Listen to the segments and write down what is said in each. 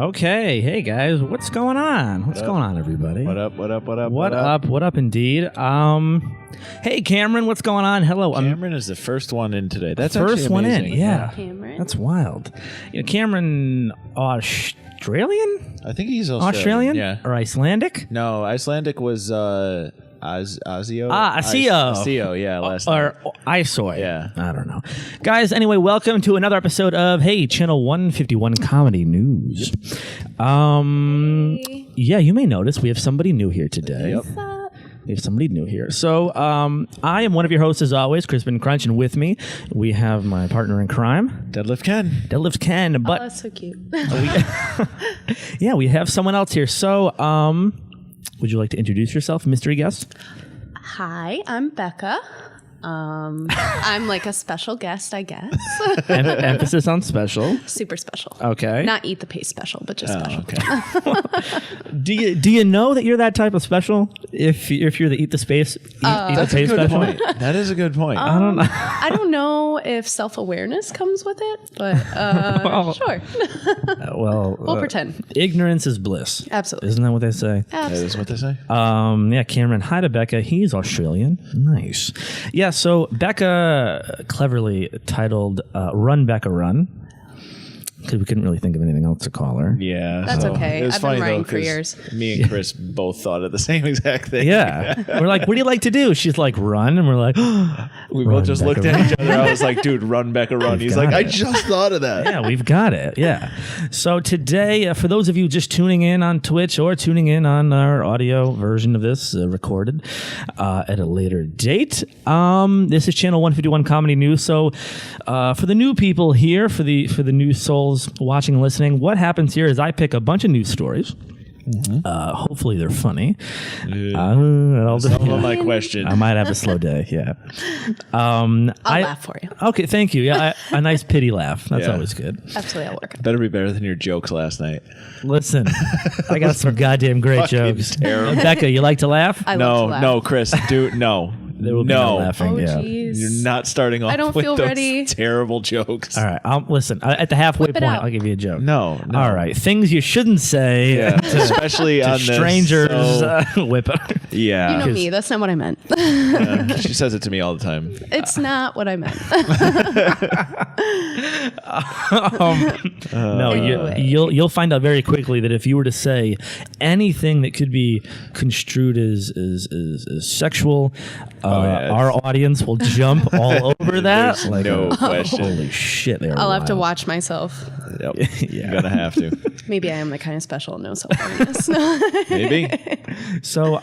Okay, hey guys, what's going on? What's going on, everybody? What up? What up? What up? What up? What up, indeed? Hey Cameron, what's going on? Hello. Cameron is the first one in today. That's first one in. amazing. Yeah, Cameron. that's wild. You know, Cameron, Australian? I think he's Australian? Yeah. Or Icelandic? No, Icelandic was Asio. Asio. Asio, yeah, last night. Or Isoy. Yeah. I don't know. Guys, anyway, welcome to another episode of, hey, Channel 151 Comedy News. Yeah, you may notice we have somebody new here today. Yep. We have somebody new here. So I am one of your hosts, as always, Crispin Crunch, and with me, we have my partner in crime, Deadlift Ken. Deadlift Ken. But Oh, that's so cute. yeah, we have someone else here. So would you like to introduce yourself, mystery guest? Hi, I'm Becca. I'm like a special guest, I guess. Emphasis on special. Super special. Okay. Not eat the paste special, but just special. Okay. Do you know that you're that type of special? If you're the eat the space, eat the That's a paste good special. point. That is a good point. I don't know. I don't know if self-awareness comes with it, but sure. We'll pretend. Ignorance is bliss. Absolutely. Isn't that what they say? That is what they say. Yeah, Cameron. Hi to Becca. He's Australian. Nice. Yeah, so Becca cleverly titled Run, Becca Run. Because we couldn't really think of anything else to call her. Yeah. That's okay. It was I've been funny, writing though, for 'cause years. Me and Chris both thought of the same exact thing. Yeah. We're like, what do you like to do? She's like, run. And we're like, We Run, both just Becca, looked at each other. I was like, dude, run, Becca, run. He's got like, I it. just thought of that. yeah, we've got it. Yeah. So today, for those of you just tuning in on Twitch or tuning in on our audio version of this recorded at a later date, this is Channel 151 Comedy News. So for the new people here, for the new souls watching and listening, what happens here is I pick a bunch of news stories. Hopefully they're funny. Some of them I question. I might have a slow day. Yeah. I'll laugh for you. Okay, thank you. Yeah, a nice pity laugh. That's Yeah. always good. Absolutely, I'll work. Better be better than your jokes last night. Listen, I got some goddamn great Fucking jokes. terrible. Becca, you like to laugh? I love to No, laugh. no, Chris, dude, no. There will be no laughing. Oh, yeah. geez. You're not starting off I don't with feel those ready. terrible jokes. All right. Listen, at the halfway Whip it point, out. I'll give you a joke. No. All right. Things you shouldn't say Yeah, especially to on this. strangers. so- Whip it. yeah. You know me. That's not what I meant. She says it to me all the time. It's not what I meant. No, Anyway. you'll find out very quickly that if you were to say anything that could be construed as sexual, yeah. our audience will jump all over that. There's no question. Holy shit! They're I'll have to wild. watch myself. Yep. Yeah. You're gonna have to. Maybe I am the kind of special no self-awareness. Maybe So,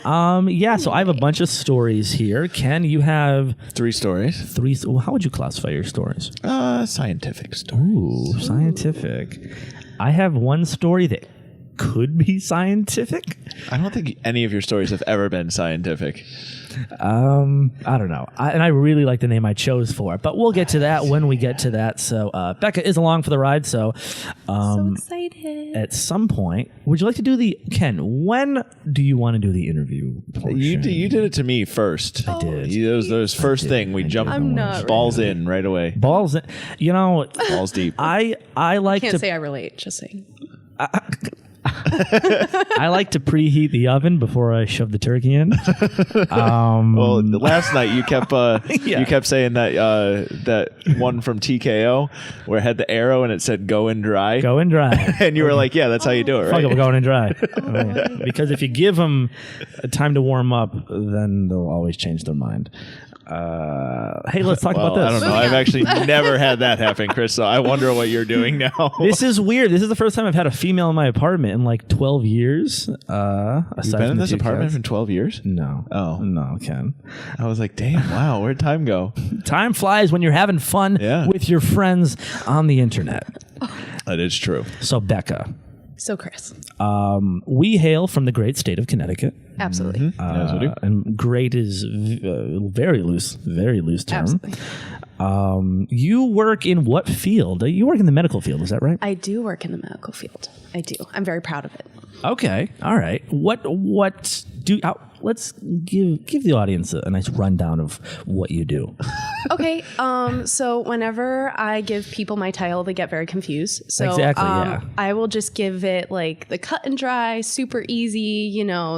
yeah. So I have a bunch of stories here. Ken, you have 3 stories. 3. Well, how would you classify your stories? Scientific story. Ooh, scientific. I have one story that could be scientific. I don't think any of your stories have ever been scientific. I don't know. And I really like the name I chose for it, but we'll get to that when we get to that. So Becca is along for the ride. So So excited. at some point, would you like to do Ken, when do you want to do the interview portion? You did it to me first. I did. That was first thing. We jumped I'm not balls in right away. Balls, you know, Balls deep. I like Can't to say I relate. Just saying. I like to preheat the oven before I shove the turkey in. Well, last night you kept Yeah. you kept saying that that one from TKO where it had the arrow and it said "go in dry," Go in dry. and you were like, "Yeah, that's how you do it, Fuck right?" it, we're going in dry. Because if you give them time to warm up, then they'll always change their mind. Hey, let's talk about Well, this. I don't know. Moving I've on. actually never had that happen, Chris. So I wonder what you're doing now. This is weird. This is the first time I've had a female in my apartment in like 12 years. You've been in this apartment for 12 years? No. Oh. No, Ken. I was like, damn, wow, where'd time go? Time flies when you're having fun Yeah. with your friends on the internet. That is true. So, Becca, So Chris. we hail from the great state of Connecticut. Absolutely. Yes, we do. And great is very loose term. Absolutely. You work in what field? You work in the medical field, is that right? I do work in the medical field. I do. I'm very proud of it. Okay, all right. What do let's give the audience a nice rundown of what you do. Okay. So whenever I give people my title, they get very confused. So Exactly, yeah. I will just give it like the cut and dry, super easy.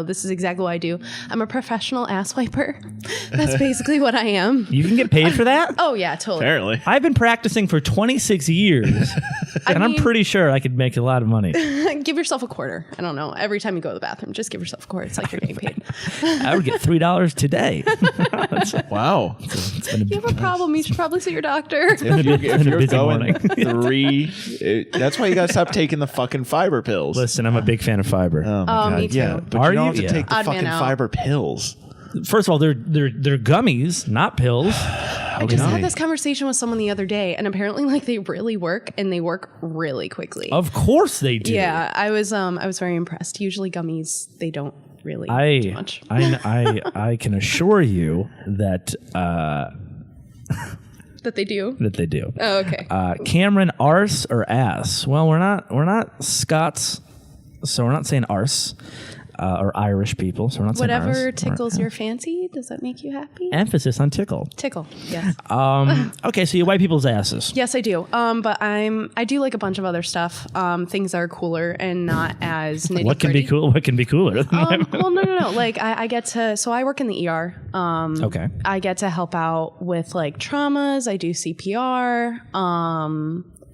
This is exactly what I do. I'm a professional ass wiper. That's basically what I am. You can get paid for that? Oh yeah, totally. Apparently. I've been practicing for 26 years, and I'm pretty sure I could make a lot of money. Give yourself a quarter. I don't know. Every time you go to the bathroom, just give yourself a quarter. It's like you're getting paid. I would get $3 today. Wow. You have a problem. You should probably see your doctor. If you're busy going morning. that's why you gotta stop taking the fucking fiber pills. Listen, I'm a big fan of fiber. Oh, my God. me too. Yeah, but Are you don't you? have to take the Odd man fucking out. fiber pills. First of all, they're gummies, not pills. I just had this conversation with someone the other day, and apparently, like, they really work, and they work really quickly. Of course they do. Yeah, I was very impressed. Usually, gummies they don't really do much. I can assure you that That they do. that they do. Oh, okay. Cameron, arse or ass? Well, we're not Scots, so we're not saying arse. Or Irish people, so we're not saying Whatever arse. tickles your fancy. Does that make you happy? Emphasis on tickle. Tickle. Yes. Okay, so you wipe people's asses. Yes, I do. But I do like a bunch of other stuff. Things that are cooler and not as nitty-gritty. What can be cool? What can be cooler? Well, no. Like I get to. So I work in the ER. Okay. I get to help out with like traumas. I do CPR.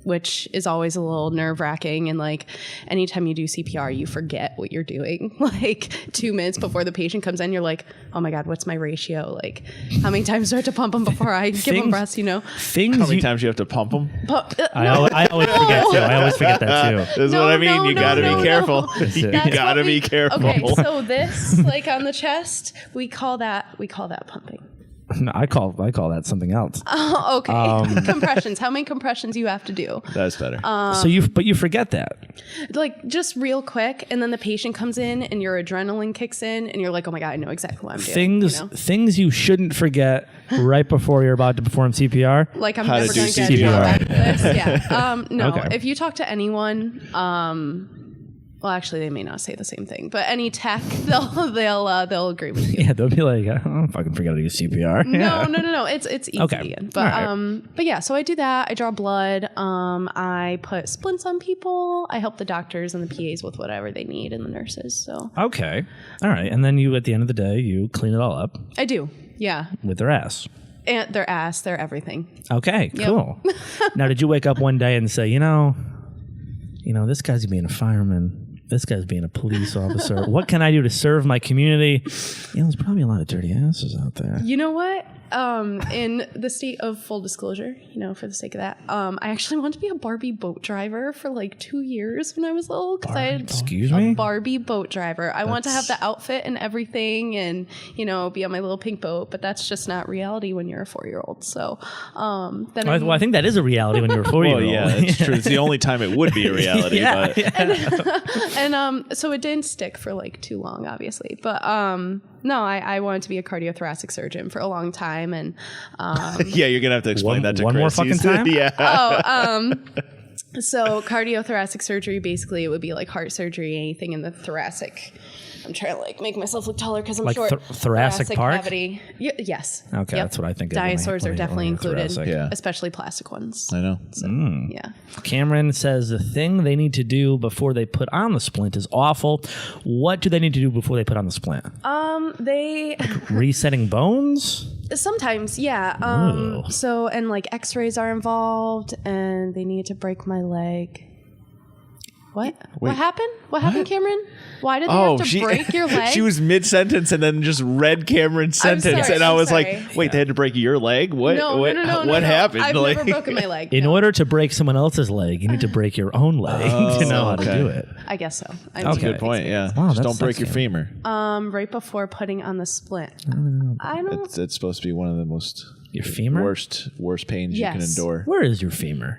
Which is always a little nerve-wracking, and like anytime you do CPR, you forget what you're doing. Like 2 minutes before the patient comes in, you're like, "Oh my God, what's my ratio? Like, how many times do I have to pump them before I give them breaths?" Things. How many times you have to pump them? I always forget too. I always forget that too. That's what I mean. You gotta be careful. You That's gotta what be careful. Okay, so this, like on the chest, we call that pumping. No, I call that something else. Oh, okay. Compressions. How many compressions you have to do? That's better. So you forget that. Like just real quick, and then the patient comes in, and your adrenaline kicks in, and you're like, "Oh my God, I know exactly what I'm doing." Things you shouldn't forget right before you're about to perform CPR. Like I'm How to never do going to get CPR. back to this. Yeah. No. Okay. If you talk to anyone, well, actually, they may not say the same thing, but any tech, they'll agree with you. Yeah, they'll be like, I don't fucking forget how to do CPR. No. It's easy. Okay. But All right. but yeah, so I do that. I draw blood. I put splints on people. I help the doctors and the PAs with whatever they need and the nurses. So Okay. All right. And then you, at the end of the day, you clean it all up I do. Yeah. with their ass. And their ass, their everything. Okay, cool. Now, did you wake up one day and say, you know, this guy's being a fireman. This guy's being a police officer. What can I do to serve my community? There's probably a lot of dirty asses out there. You know what? In the state of full disclosure, for the sake of that, I actually wanted to be a Barbie boat driver for like 2 years when I was little. Because I had Excuse a me? Barbie boat driver. I want to have the outfit and everything, and be on my little pink boat. But that's just not reality when you're a 4-year-old. So then Well, I think that is a reality when you're a 4-year-old. Well, yeah, that's true. It's the only time it would be a reality. Yeah, but and so it didn't stick for like too long, obviously. But no, I wanted to be a cardiothoracic surgeon for a long time, and yeah, you're gonna have to explain that to one Chris. more fucking He's- time? Yeah. so cardiothoracic surgery, basically, it would be like heart surgery, anything in the thoracic. I'm trying to like make myself look taller because I'm Like short. thoracic part? cavity. Yes. Okay, Yep. that's what I think of when I- Dinosaurs when are I- definitely when I hear included, thoracic. Yeah. especially plastic ones. I know. Yeah. Cameron says the thing they need to do before they put on the splint is awful. What do they need to do before they put on the splint? They Resetting bones? sometimes, yeah. Ooh. So and like X-rays are involved, and they need to break my leg. What? What happened? What happened, Cameron? Why did they have to break your leg? She was mid-sentence and then just read Cameron's I'm sentence, sorry, and I I'm was sorry. like, "Wait, they had to break your leg? What? No. What happened? I've Like- never broken my leg. In no. order to break someone else's leg, you need to break your own leg to know how to okay. do it. I guess so. Okay. Good point. Yeah. Wow, just that's don't break your sexy. femur. Right before putting on the splint. I don't. It's supposed to be one of the most Your femur? worst pains you can Yes. endure, Where is your femur?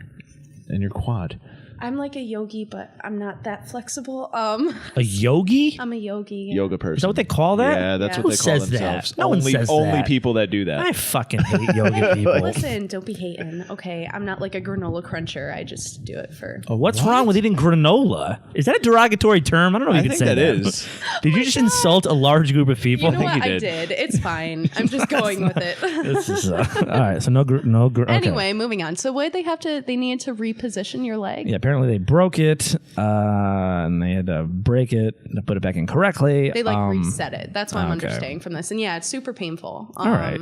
and your quad. I'm like a yogi, but I'm not that flexible. A yogi? I'm a yogi. Yoga person. Is that what they call that? Yeah, that's Yeah. what Who they call says themselves. that? No one says Only that. people that do that. I fucking hate yoga people. Listen, don't be hating. Okay, I'm not like a granola cruncher. I just do it for. Oh, what's wrong with eating granola? Is that a derogatory term? I don't know if you I could think say that that. is. Did you just insult a large group of people? You know what? you I did. did. It's fine. I'm just going with it. This is, all right, so okay. Anyway, moving on. So what they needed to reposition your leg? Yeah, apparently they broke it, and they had to break it to put it back in correctly. They reset it. That's what I'm okay. understanding from this. And yeah, it's super painful. All right.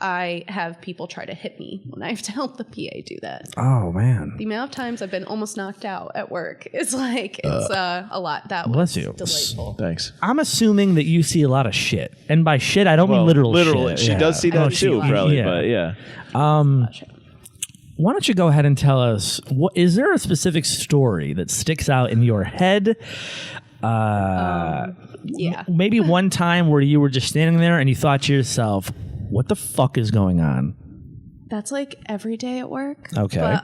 I have people try to hit me when I have to help the PA do that. Oh, man. The amount of times I've been almost knocked out at work is it's a lot. That Bless was you. delightful. Thanks. I'm assuming that you see a lot of shit. And by shit, I don't mean literal shit. She Yeah. does see that see too, a lot. probably. Yeah. But yeah. Why don't you go ahead and tell us, is there a specific story that sticks out in your head? Yeah. Maybe one time where you were just standing there and you thought to yourself, what the fuck is going on? That's like every day at work. Okay. But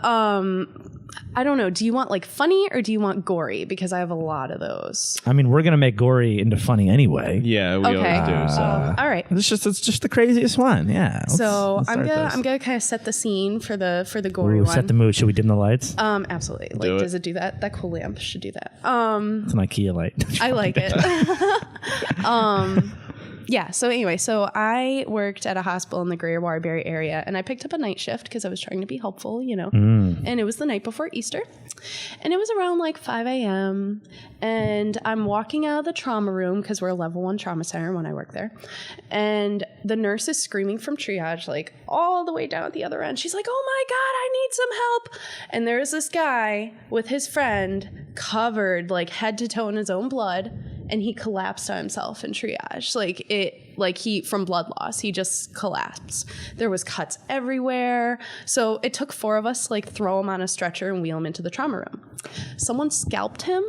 I don't know. Do you want like funny or do you want gory? Because I have a lot of those. I mean, we're going to make gory into funny anyway. Yeah, we Okay. always do. So. All right. It's just the craziest one. Yeah. So let's I'm start this. gonna kind of set the scene for the gory Ooh, one. set the mood. Should we dim the lights? Absolutely. Like, Do it. does it do that? That cool lamp should do that. It's an IKEA light. I like it. Yeah. So anyway, so I worked at a hospital in the Greater Waterbury area, and I picked up a night shift because I was trying to be helpful, And it was the night before Easter, and it was around like 5 a.m. And I'm walking out of the trauma room because we're a level 1 trauma center when I work there, and the nurse is screaming from triage like all the way down at the other end. She's like, "Oh my God, I need some help!" And there's this guy with his friend covered like head to toe in his own blood. And he collapsed on himself in triage. He from blood loss, he just collapsed. There was cuts everywhere. So it took 4 of us to throw him on a stretcher and wheel him into the trauma room. Someone scalped him.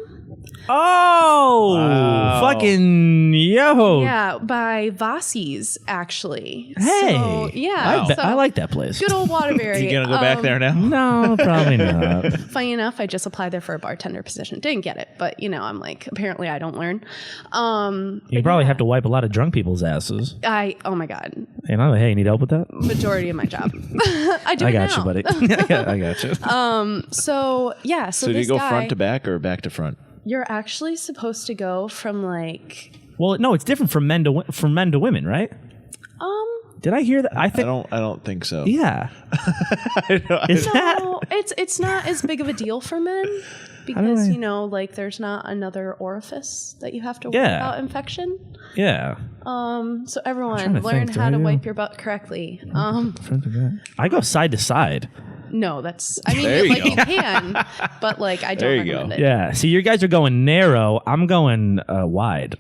Oh, Wow. fucking yo. Yeah, by Vossi's, actually. Hey. So, yeah. I like that place. Good old Waterbury. You gonna go back there now? No, probably not. Funny enough, I just applied there for a bartender position. Didn't get it, but I'm like, apparently I don't learn. You probably have to wipe a lot of drunk people's asses. Oh my God. Hey, you need help with that? Majority of my job. I do I it got now. you, buddy. I got you. So yeah, so So do you this go guy, front to back or back to front? you're actually supposed to go from Well, no, it's different from men to women, right? Did I hear that? I I think. don't think so. Yeah. Is that? no, it's not as big of a deal for men because there's not another orifice that you have to worry Yeah. about infection. Yeah. So trying everyone to learn think, do how I to do? wipe your butt correctly. I go side to side. No, I mean There you you go. can, but I don't There you go. recommend it. Yeah. See, you guys are going narrow. I'm going wide.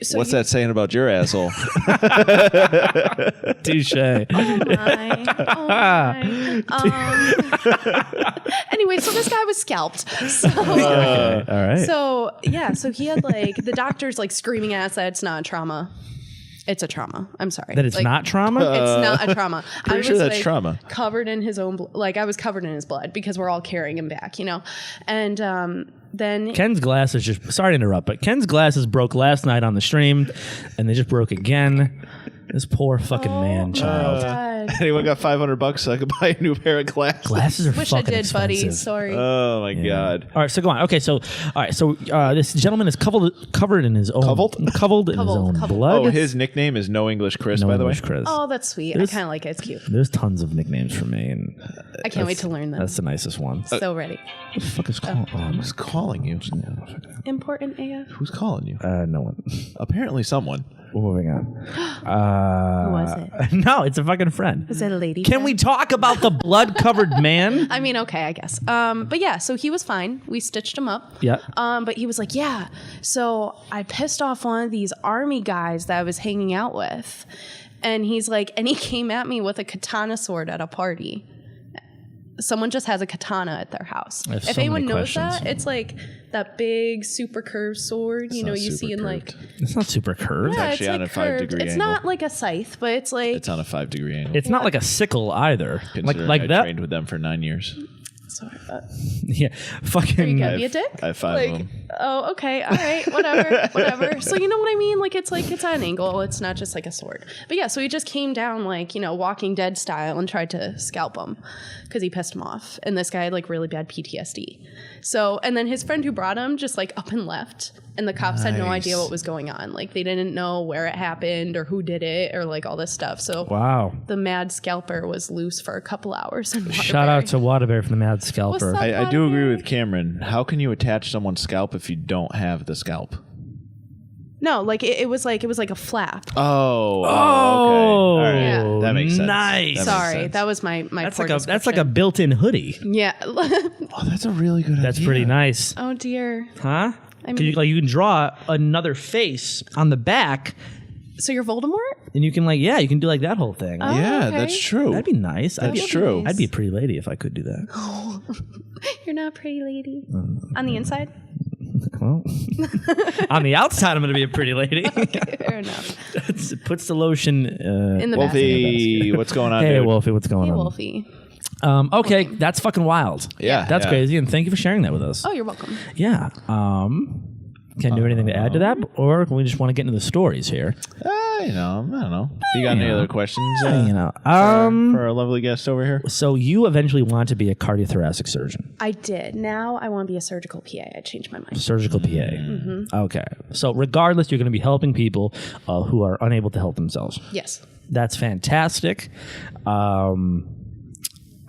So What's that saying about your asshole? Touche. Oh my. Anyway, so this guy was scalped. So, Okay. All right. so yeah, so he had the doctors screaming at us that it's not a trauma. It's a trauma. I'm sorry. That it's not trauma? It's not a trauma. I Pretty was sure that's trauma. covered in his own I was covered in his blood because we're all carrying him back, And then Ken's glasses just, sorry to interrupt, but Ken's glasses broke last night on the stream and they just broke again. This poor fucking man child. God. Anyone got $500 so I could buy a new pair of glasses? Glasses are Wish I fucking did, buddy. expensive. Sorry. Oh my God. All right, so go on. Okay, so this gentleman is covered in his own Covered? covered in his own Covered. blood. Oh, his nickname is No English Chris, No by the way. English Chris. Oh, that's sweet. There's- I kind of like it. It's cute. There's tons of nicknames for me, and I can't wait to learn them. that's the nicest one. So ready. What the fuck is called? Oh, Who's calling you? Important AF. Who's calling you? no one. Apparently someone. We're moving on. Who was it? No, it's a fucking friend. Is it a lady? Can we talk about the blood-covered man? I mean, okay, I guess. But yeah, so he was fine. We stitched him up. Yeah. But he was like, yeah. So I pissed off one of these army guys that I was hanging out with. And he's like, and he came at me with a katana sword at a party. Someone just has a katana at their house. I have If so anyone many knows questions. that, it's like that big super curved sword, you know, not you see in super like curved. It's not super curved. yeah, actually it's on like a 5 curved. degree It's angle. not like a scythe, but it's like It's on a 5 degree angle. It's not like a sickle either. Considering Like I that. trained with them for 9 years. Sorry, but Yeah, fucking. you gotta be a dick. I have 5 of them. Oh, okay, all right, whatever. So you know what I mean? Like it's at an angle. It's not just like a sword. But yeah, so he just came down like Walking Dead style and tried to scalp him because he pissed him off. And this guy had like really bad PTSD. So and then his friend who brought him just like up and left. And the cops had no idea what was going on. Like they didn't know where it happened or who did it or like all this stuff. So Wow. the mad scalper was loose for a couple hours. In Shout out Waterbury. to Waterbury for the mad scalper. What's up? I do agree with Cameron. How can you attach someone's scalp if you don't have the scalp? No, like it was like a flap. Oh, okay. Oh, All right. Yeah. That makes sense. Nice. That makes Sorry, sense. that was my That's poor like a description. built-in hoodie. Yeah. Oh, that's a really good idea. That's pretty nice, Oh dear. huh? I 'Cause mean- you can draw another face on the back, So you're Voldemort? and you can you can do like that whole thing. Oh, Yeah, okay. that's true. That'd be nice. That's true. I'd be a pretty lady if I could do that. You're not a pretty lady. On the inside? Well, on the outside, I'm going to be a pretty lady. Fair enough. It puts the lotion In the Wolfie, what's going on, Hey, dude? Wolfie, what's going Hey, on? Wolfie. Okay, that's fucking wild. Yeah, That's yeah. crazy, and thank you for sharing that with us. Oh, you're welcome. Yeah. Can you do anything to add to that, or we just want to get into the stories here? I don't know. You got any other questions for our lovely guest over here? So you eventually want to be a cardiothoracic surgeon, I did. Now I want to be a surgical PA. I changed my mind. surgical PA. Mm-hmm. Okay. So regardless, you're going to be helping people who are unable to help themselves. Yes. That's fantastic.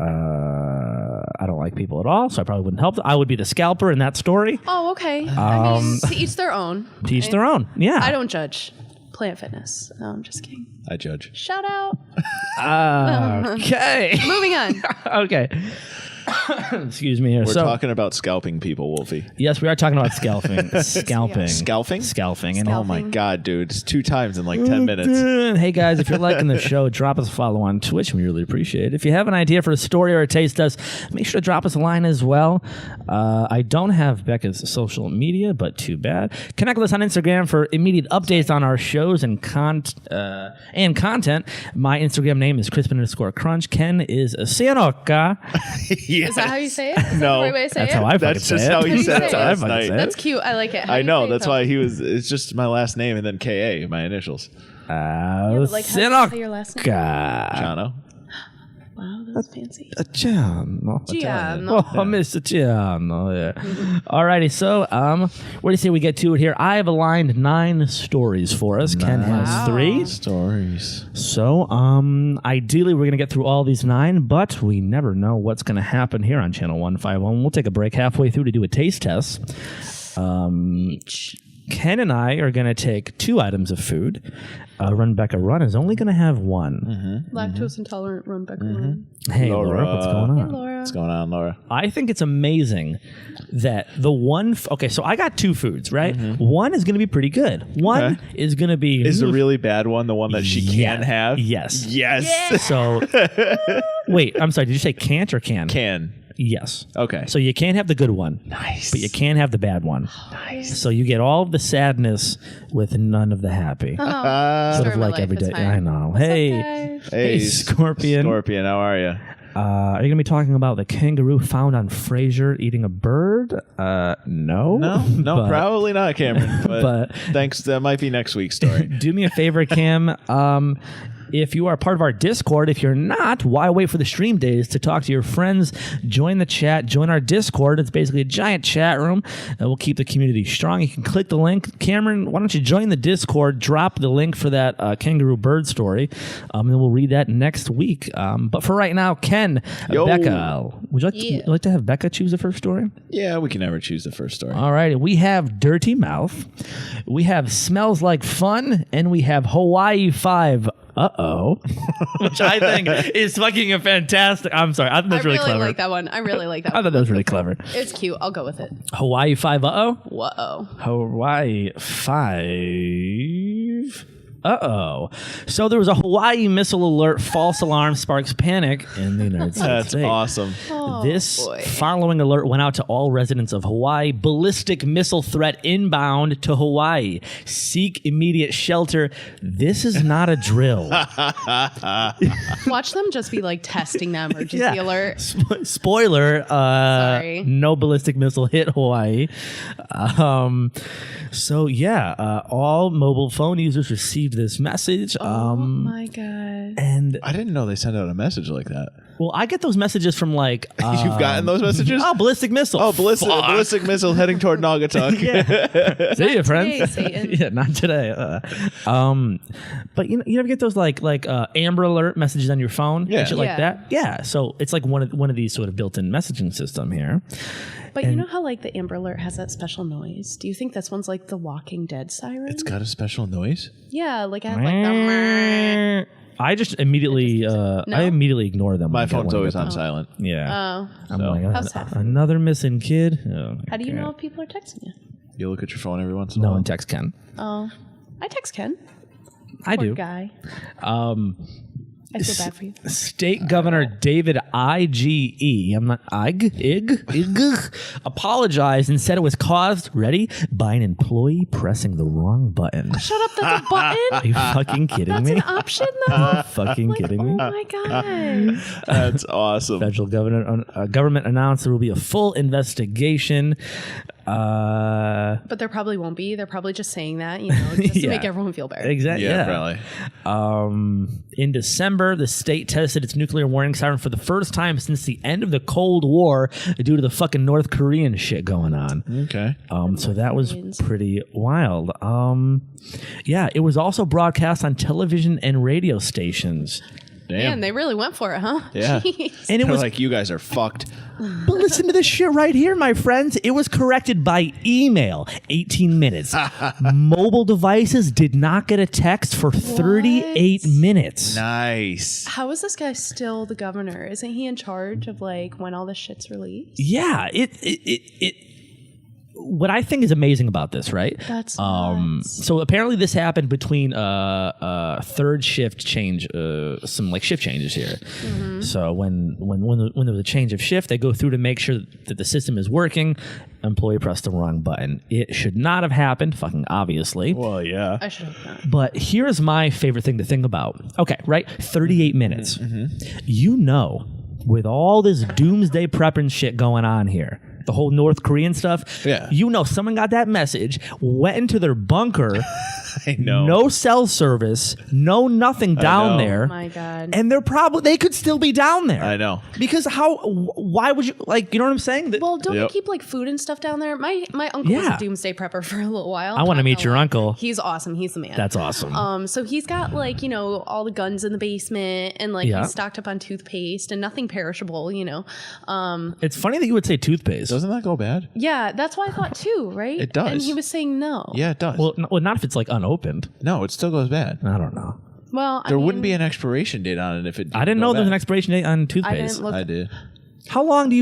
I don't like people at all, so I probably wouldn't help them. I would be the scalper in that story. Oh, okay. I mean, to each their own. To each their own. Yeah. I don't judge. Planet Fitness. No, I'm just kidding. I judge. Shout out. Okay. Moving on. Okay. Excuse me here. We're so, talking about scalping people, Wolfie. yes, we are talking about scalping. Scalping. Scalping? Scalping. And Oh my God, dude. It's 2 times in like 10 minutes. Hey guys, if you're liking the show, drop us a follow on Twitch. We really appreciate it. If you have an idea for a story or a taste test, make sure to drop us a line as well. I don't have Becca's social media, but too bad. Connect with us on Instagram for immediate updates on our shows and content. My Instagram name is Crispin_Crunch. Ken is Sianoka. Is that how you say it? Is that No. the right way to say That's it? how I fucking That's say just it. how he said it That's how I last fucking night. say it. That's cute. I like it. How I do you know. say That's it? why it's just my last name and then KA, my initials. But like, how do you say your last name? Jono. Wow, that's fancy. Giano. Giano. Oh, Mr. Giano, yeah. Alrighty, so what do you say we get to it here? I have aligned 9 stories for us. Ken has Wow. 3. Stories. So, ideally, we're going to get through all these 9, but we never know what's going to happen here on Channel 151. We'll take a break halfway through to do a taste test. Ken and I are going to take 2 items of food. Becca Run is only going to have 1. Lactose intolerant rum Becca Run. Hey, Laura, what's going on? Hey, Laura. What's going on, Laura? I think it's amazing that the one. Okay, so I got 2 foods, right? One is going to be pretty good. One Okay. is going to be. Is the really bad one the one that she can have? Yes. Yes. So, wait, I'm sorry. Did you say can't or can? Can. Yes. Okay. So you can't have the good one, Nice. but you can have the bad one. Nice. So you get all of the sadness with none of the happy. Oh, Sort story of of my like life, every it's day. fine. I know. What's up, Hey. guys? Hey, Scorpion. Scorpion, how are you? Are you going to be talking about the kangaroo found on Fraser eating a bird? No. No, But probably not, Cameron. But, but- thanks. That might be next week's story. do me a favor, Cam. If you are part of our Discord, if you're not, why wait for the stream days to talk to your friends? Join the chat, join our Discord. It's basically a giant chat room, and we'll keep the community strong. You can click the link. Cameron, why don't you join the Discord? Drop the link for that kangaroo bird story, and then we'll read that next week. But for right now, Ken, Yo. Becca, would you like to have Becca choose the first story? Yeah, we can never choose the first story. All right, we have Dirty Mouth, we have Smells Like Fun, and we have Hawaii 5. Which I think is fucking a fantastic. I'm sorry, I think that's I really really clever. like that one. I really like that I one. thought that was really clever. It's cute. I'll go with it. Hawaii 5. Whoa. Hawaii 5. Uh-oh. So there was a Hawaii missile alert. False alarm sparks panic in the United States. That's awesome. This following alert went out to all residents of Hawaii. Ballistic missile threat inbound to Hawaii. Seek immediate shelter. This is not a drill. Watch them just be like testing that emergency alert. Spoiler. Sorry. No ballistic missile hit Hawaii. All mobile phone users received this message. Oh my God. And I didn't know they sent out a message like that. well, I get those messages from like You've gotten those messages? oh, ballistic missile. Oh, ballistic missile heading toward Naugatuck. Yeah. See you, friends. today, Satan. Yeah, not today. But you ever get those like Amber Alert messages on your phone? Yeah. And shit like Yeah. that. Yeah. So it's like one of these sort of built-in messaging system here. But you know how like the Amber Alert has that special noise? Do you think this one's like the Walking Dead siren? It's got a special noise? Yeah, like I have like the. I just immediately I immediately ignore them. My when I get phone's one always with on them. silent. Yeah. Oh, I'm So- like How sad. another missing kid. Oh, how do you okay. know if people are texting you? You look at your phone every once in a No while. one texts Ken. Oh, I text Ken. I Poor do. guy. I feel bad for you. State Governor David IGE, I'm not Ig, apologized and said it was caused, ready, by an employee pressing the wrong button. Shut up! That's a button. Are you fucking kidding That's me? an option though. Are you fucking kidding Oh me? my God. That's awesome. Federal government announced there will be a full investigation. But there probably won't be. They're probably just saying that, just to Yeah. make everyone feel better. Exactly. Yeah, probably. In December, the state tested its nuclear warning siren for the first time since the end of the Cold War due to the fucking North Korean shit going on. Okay. So that was pretty wild. It was also broadcast on television and radio stations. Damn. Man, they really went for it, huh? Yeah. Jeez. And it They're was like, you guys are fucked. But listen to this shit right here, my friends. It was corrected by email, 18 minutes. Mobile devices did not get a text for 38 minutes. Nice. How is this guy still the governor? Isn't he in charge of like when all this shit's released? Yeah, what I think is amazing about this, right? That's nuts. So apparently this happened between third shift change, some like shift changes here. Mm-hmm. So when there was a change of shift, they go through to make sure that the system is working. Employee pressed the wrong button. It should not have happened, fucking obviously. Well, yeah. I should have known. But here's my favorite thing to think about. Okay, right? 38 minutes. With all this doomsday prepping shit going on here, the whole North Korean stuff, someone got that message, went into their bunker, I know. no cell service, no nothing down know. there. Oh my God. And they could still be down there. I know. Because why would you, like, you know what I'm saying? Well, don't Yep. they keep like food and stuff down there? My uncle was Yeah. a doomsday prepper for a little while. I want to Not meet gonna your lie. uncle. He's awesome. He's the man. That's awesome. So he's got like, all the guns in the basement and like he's stocked up on toothpaste and nothing perishable, It's funny that you would say toothpaste. Doesn't that go bad? Yeah, that's what I thought too, right? It does. And he was saying no. Yeah, it does. Well, not if it's like unopened. No, it still goes bad. I don't know. Well, There wouldn't be an expiration date on it if it. I didn't know there was an expiration date on I toothpaste. didn't look. I did. How long do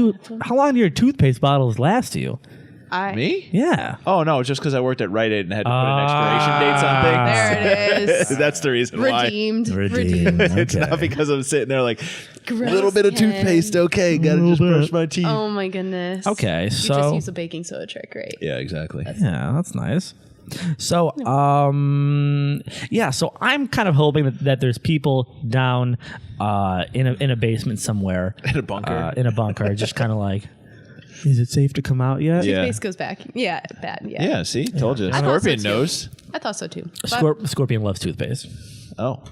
your toothpaste bottles last you? Me? Yeah. Oh no, just because I worked at Rite Aid and had to put in expiration dates on things. There it is. That's the reason why. Redeemed. It's Okay. not because I'm sitting there like a Gross, little bit of Ken. toothpaste. Okay, gotta just brush my teeth. Oh my goodness. Okay, You so just use a baking soda trick, right? Yeah, exactly. yeah, that's nice. So, so I'm kind of hoping that there's people down in a basement somewhere, In a bunker. just kind of like, is it safe to come out yet? Yeah. Toothpaste goes back. Yeah, bad. Yeah. Yeah, see, told you. I thought so, Scorpion too. knows. I thought so too. But Scorpion loves toothpaste. Oh,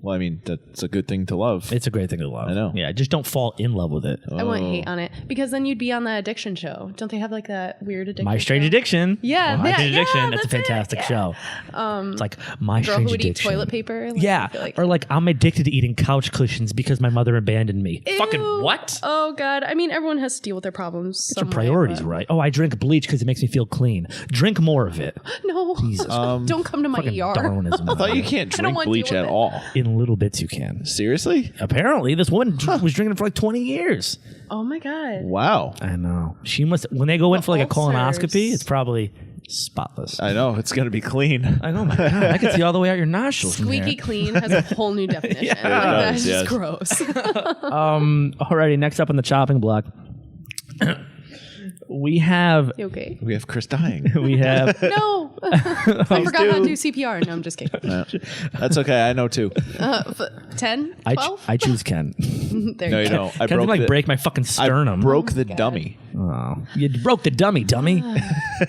well, I mean that's a good thing to love. It's a great thing to love. I know. Yeah, just don't fall in love with it. I wouldn't hate on it because then you'd be on the addiction show. Don't they have like that weird addiction? My Strange show? Addiction. Yeah, My yeah, Strange yeah, Addiction. That's a that's it, fantastic yeah. show. It's like My Girl Strange who would eat Addiction. toilet paper. Like, Yeah, I feel like- or like I'm addicted to eating couch cushions because my mother abandoned me. Ew. Fucking what? Oh God. I mean, everyone has to deal with their problems. What's your priorities, right? Oh, I drink bleach because it makes me feel clean. Drink more of it. No. Jesus. Don't come to my Fucking ER. Darwinism. I thought you can't I don't drink wanna bleach deal at with it. all. In in little bits you can. Seriously? Apparently, this woman was drinking it for like 20 years. Oh my God. Wow. I know. She must, when they go in for like a ulcers. colonoscopy, it's probably spotless. I know. It's going to be clean. Like, oh my God, I can see all the way out your nostrils from Squeaky there. clean has a whole new definition. Yeah, Like, that's does, just gross. Alrighty, next up on the chopping block. We have You okay? We have Chris dying. we have No. I forgot how to do CPR. No, I'm just kidding. That's okay. I know too. 10? I 12? choose Ken. There No, you you go. don't. I Ken broke like the, break my fucking sternum. I broke the dummy. Oh, you broke the dummy, dummy.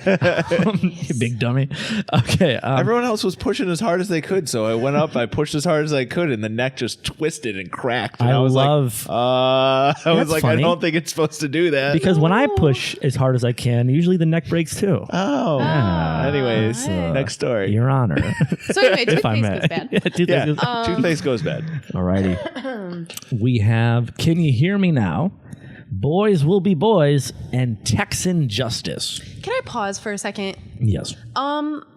You big dummy. Okay. Everyone else was pushing as hard as they could, so I went up. I pushed as hard as I could, and the neck just twisted and cracked. And I was love- I was That's like, funny. I don't think it's supposed to do that. because when I push as hard as I can, usually the neck breaks too. Oh. Anyways, next story. Your Honor. So anyway, If I toothpaste may. goes bad. Yeah, toothpaste Yeah, goes- toothpaste goes bad. Alrighty. We have Can You Hear Me Now? Boys Will Be Boys and Texan Justice. Can I pause for a second? Yes.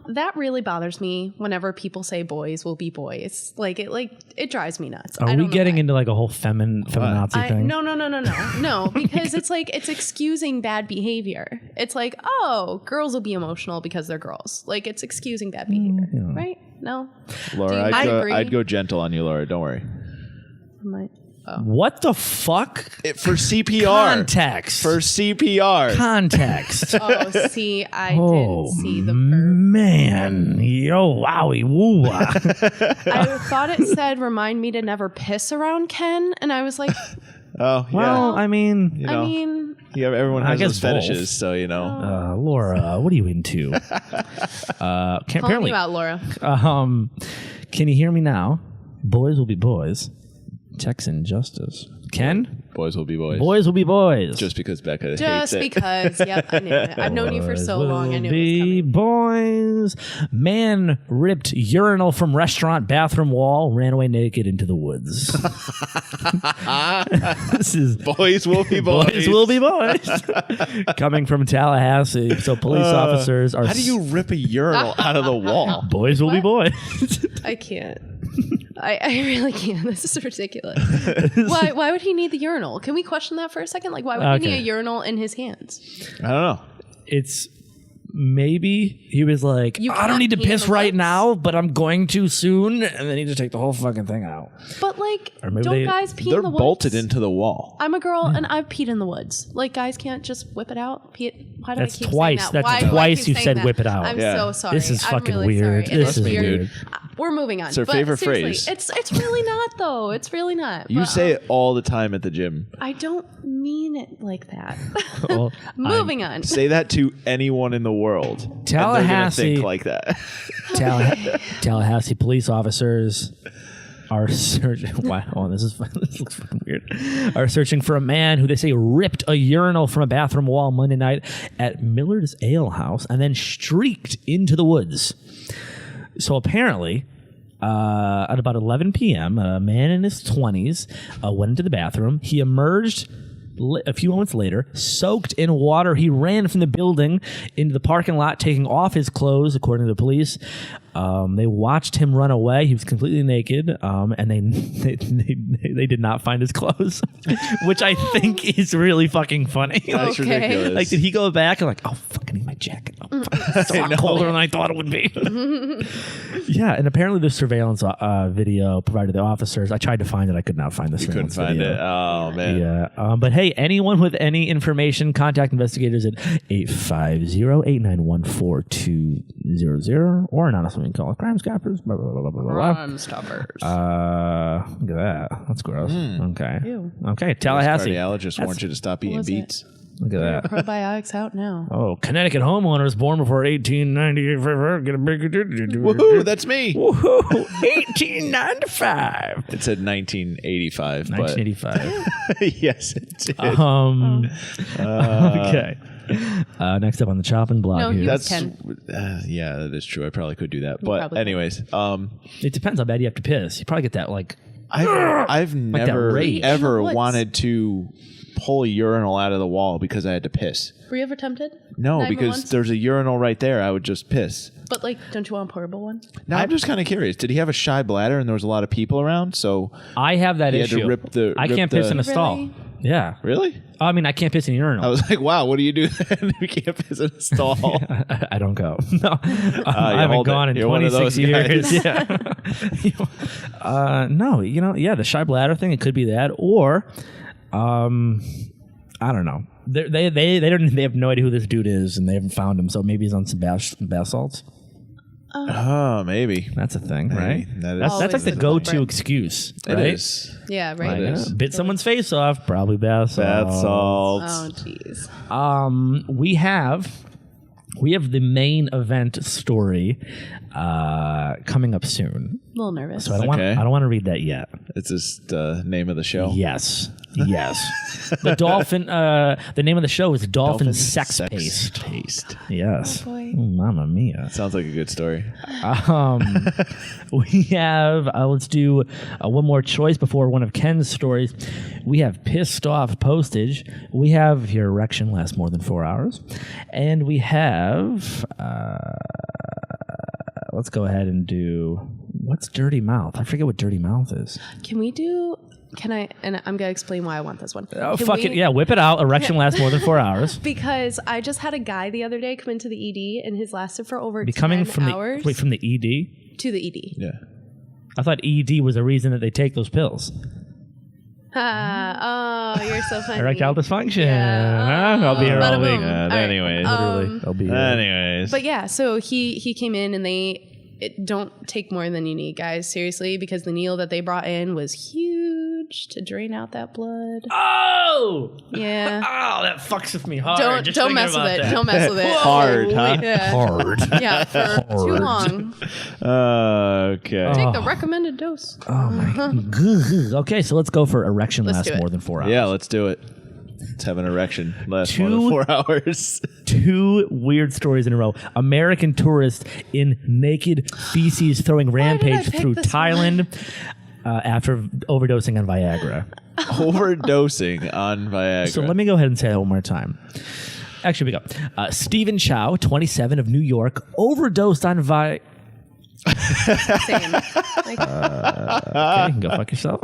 That really bothers me whenever people say boys will be boys. It drives me nuts. Are we getting into like a whole feminazi thing? No, because it's excusing bad behavior. It's like, oh, girls will be emotional because they're girls. Like, it's excusing bad behavior, right? No, Laura, I agree. I'd go gentle on you, Laura. Don't worry. What the fuck? For CPR. Context. For CPR. Context. Oh, see, I Oh, didn't see the verb. man. Yo, wowie, woo. I thought it said remind me to never piss around Ken, and I was like, Oh, yeah. Well, I mean, You know, I mean, yeah, everyone I has guess those fetishes, both. so, you know. Laura, what are you into? calling Apparently, you out, Laura. Can you hear me now? Boys will be boys. Texan Justice. Ken? Boys will be boys. Boys will be boys. Just because Becca hates Just it. because, yep, I knew it. I've known you for so long. I knew it Be was boys. Man ripped urinal from restaurant bathroom wall, ran away naked into the woods. This is Boys will be boys. Boys will be boys. Coming from Tallahassee. So police officers are How do you rip a urinal out of the wall? boys will be boys. coming. I can't. I really can't. This is ridiculous. Why would he need the urinal? Can we question that for a second? Like, why would he need a urinal in his hands? I don't know. It's maybe he was like, You I don't can't need to pee in piss the right woods? now, but I'm going to soon. And then he just take the whole fucking thing out. But like, Or maybe don't they- guys pee They're in the woods? bolted into the wall. I'm a girl and I've peed in the woods. Like, guys can't just whip it out. Pee it. Why do That's I keep twice. saying that? That's Why do I twice keep you saying said that? whip it out. I'm Yeah. so sorry. This is I'm fucking really weird. sorry. It This is weird. We're moving on. It's our But favorite seriously, phrase. It's really not though. It's really not. You But, say it all the time at the gym. I don't mean it like that. Well, Moving on. Say that to anyone in the world. and they're gonna Tallahassee- think like that. Tallahassee police officers are searching. Wow, this looks fucking weird. Are searching for a man who they say ripped a urinal from a bathroom wall Monday night at Millard's Ale House and then streaked into the woods. So apparently, at about 11 p.m., a man in his 20s went into the bathroom. He emerged a few moments later, soaked in water. He ran from the building into the parking lot, taking off his clothes, according to the police. They watched him run away. He was completely naked, and they did not find his clothes, which I think is really fucking funny. That's Okay. ridiculous. Like, did he go back and like, oh, fuck, I need my jacket. Oh, fuck, it's a lot colder than I thought it would be. Yeah, and apparently the surveillance video provided the officers. I tried to find it. I could not find the Couldn't surveillance find video. it. Oh, man. Yeah, but hey, anyone with any information, contact investigators at 850-891-4200 or anonymously call Crime Stoppers. Blah, blah, blah, blah, blah, blah. Crime Stoppers. Look at that. That's gross. Okay. Ew. Okay, Tallahassee. Cardiologist warned you to stop eating was it? beets. Look at that. Probiotics out now. Oh, Connecticut homeowners born before 1898 get a big Woohoo, that's me. Woohoo! 1895. It said 1985. 1985. Yes, it did. Okay. Next up on the chopping block No, here. he was That's 10. yeah, that is true. I probably could do that. But probably anyways, It depends how bad you have to piss. You probably get that like I've never rage. ever Woods. wanted to pull a urinal out of the wall because I had to piss. Were you ever tempted? No, 911s? because there's a urinal right there. I would just piss. But like, don't you want a portable one? Now I'm just kind of curious. Did he have a shy bladder and there was a lot of people around? So I have that he had issue. to rip the. I can't piss in a stall. Really? Yeah. Really? I mean, I can't piss in a urinal. I was like, wow, what do you do then? You can't piss in a stall. I don't go. No, I haven't hold it. gone in You're one of 26 those years. guys. Yeah. No, the shy bladder thing. It could be that, or, I don't know. They have no idea who this dude is, and they haven't found him. So maybe he's on some bath salts. Oh, maybe. That's a thing, right? That is. That's like Always the the go-to culprit. excuse, It right? is. Yeah, right. It is. Bit someone's face off, probably bath salts. Bath salts. Oh, jeez. We have the main event story coming up soon. A little nervous. So I Okay. don't want to read that yet. It's just the name of the show. Yes. The Dolphin. The name of the show is Dolphin Sex Paste. Yes. Oh, boy. Mamma mia. Sounds like a good story. We have. Let's do one more choice before one of Ken's stories. We have pissed off postage. We have if your erection lasts more than 4 hours, and we have. Let's go ahead and do what's dirty mouth. I forget what dirty mouth is. Can I? And I'm gonna explain why I want this one. Oh, Can fuck it. we- Yeah, whip it out. Erection lasts more than 4 hours. Because I just had a guy the other day come into the ED, and his lasted for over Coming 10 from hours. from the ED. To the ED. Yeah. I thought ED was the reason that they take those pills. Oh, you're so funny. Erectile dysfunction. Yeah. I'll be here all Bada week. boom. All right. Anyways. Literally, I'll be here. Anyways. But yeah, so he came in, and don't take more than you need, guys. Seriously, because the needle that they brought in was huge to drain out that blood. Oh! Yeah. Oh, that fucks with me hard. Don't just thinking mess with about it. that. Don't mess with it. Hard, huh? Yeah. Hard. Yeah, for too long. Okay. Take the recommended dose. Oh my. Okay, so let's go for erection Let's lasts do it. more than 4 hours. Yeah, let's do it. Let's have an erection. Last more than 4 hours. 2 weird stories in a row. American tourist in naked feces throwing rampage pick through this Thailand after overdosing on Viagra. Overdosing on Viagra. So let me go ahead and say that one more time. Actually, we go. Stephen Chow, 27 of New York, overdosed on Viagra. Same. Like, Okay, you can go fuck yourself.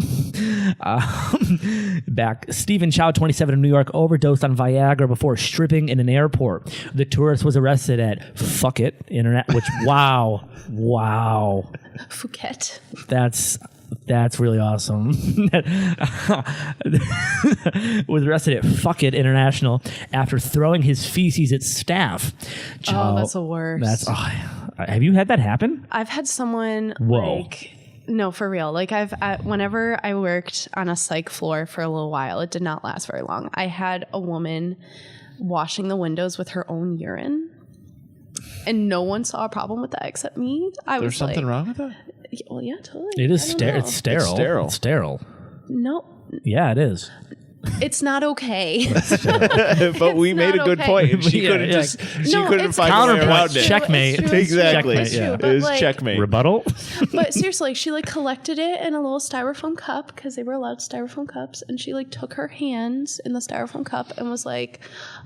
Back. Stephen Chow, 27 of New York, overdosed on Viagra before stripping in an airport. The tourist was arrested at Fuck It Internet, which, wow. Phuket. That's really awesome. Was arrested at Fuck It International after throwing his feces at staff. Oh, that's the worst. Have you had that happen? I've had someone Whoa. no, for real. Like whenever I worked on a psych floor for a little while, it did not last very long. I had a woman washing the windows with her own urine, and no one saw a problem with that except me. There's something wrong with that? Well, yeah, totally. It is I don't know. It's sterile. It's sterile. It's sterile. No, Yeah, it is. it's not okay. But we made a not good okay. point. And she Yeah, couldn't yeah. she No, couldn't it's find a way counterpoint. around it. Checkmate. It's true, it's true. Exactly. Checkmate, yeah. True, It but, was like, checkmate. Rebuttal? But seriously, like, she like collected it in a little styrofoam cup because they were allowed styrofoam cups, and she like took her hands in the styrofoam cup and was like,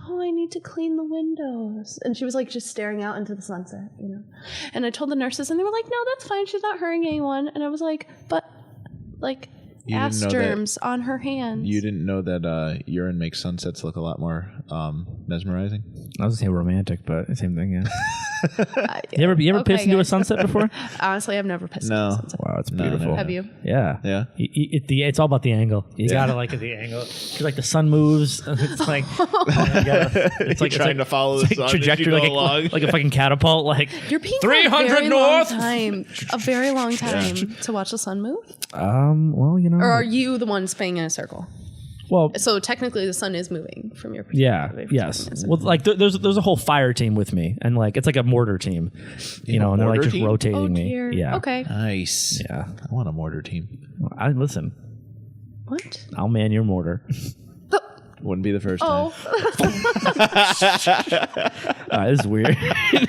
"Oh, I need to clean the windows," and she was like just staring out into the sunset, you know. And I told the nurses, and they were like, "No, that's fine. She's not hurting anyone." And I was like, "But like." You didn't ass know that- germs on her hands. You didn't know that urine makes sunsets look a lot more mesmerizing? I was going to say romantic, but same thing, yeah. Yeah. You ever Okay, pissed into a guys. sunset before? Honestly, I've never pissed. No. in a sunset. Wow, it's No, beautiful. no. Have you? Yeah. Yeah. It's all about the angle. You gotta like the angle. Because like the sun moves. It's like it's like trying to follow the sun as you trajectory, go like along. like a fucking catapult. Like You're being 300 a north. very long time to watch the sun move. Well, you know. Or are you the one spinning in a circle? Well, So technically, the sun is moving from your perspective. yeah, if it's yes. moving as a- Well, like there's a whole fire team with me, and like it's like a mortar team, you know, and they're like mortar just team? rotating Oh me. dear. Yeah. Okay. Nice. Yeah. I want a mortar team. I listen. What? I'll man your mortar. Wouldn't be the first Oh. This is weird.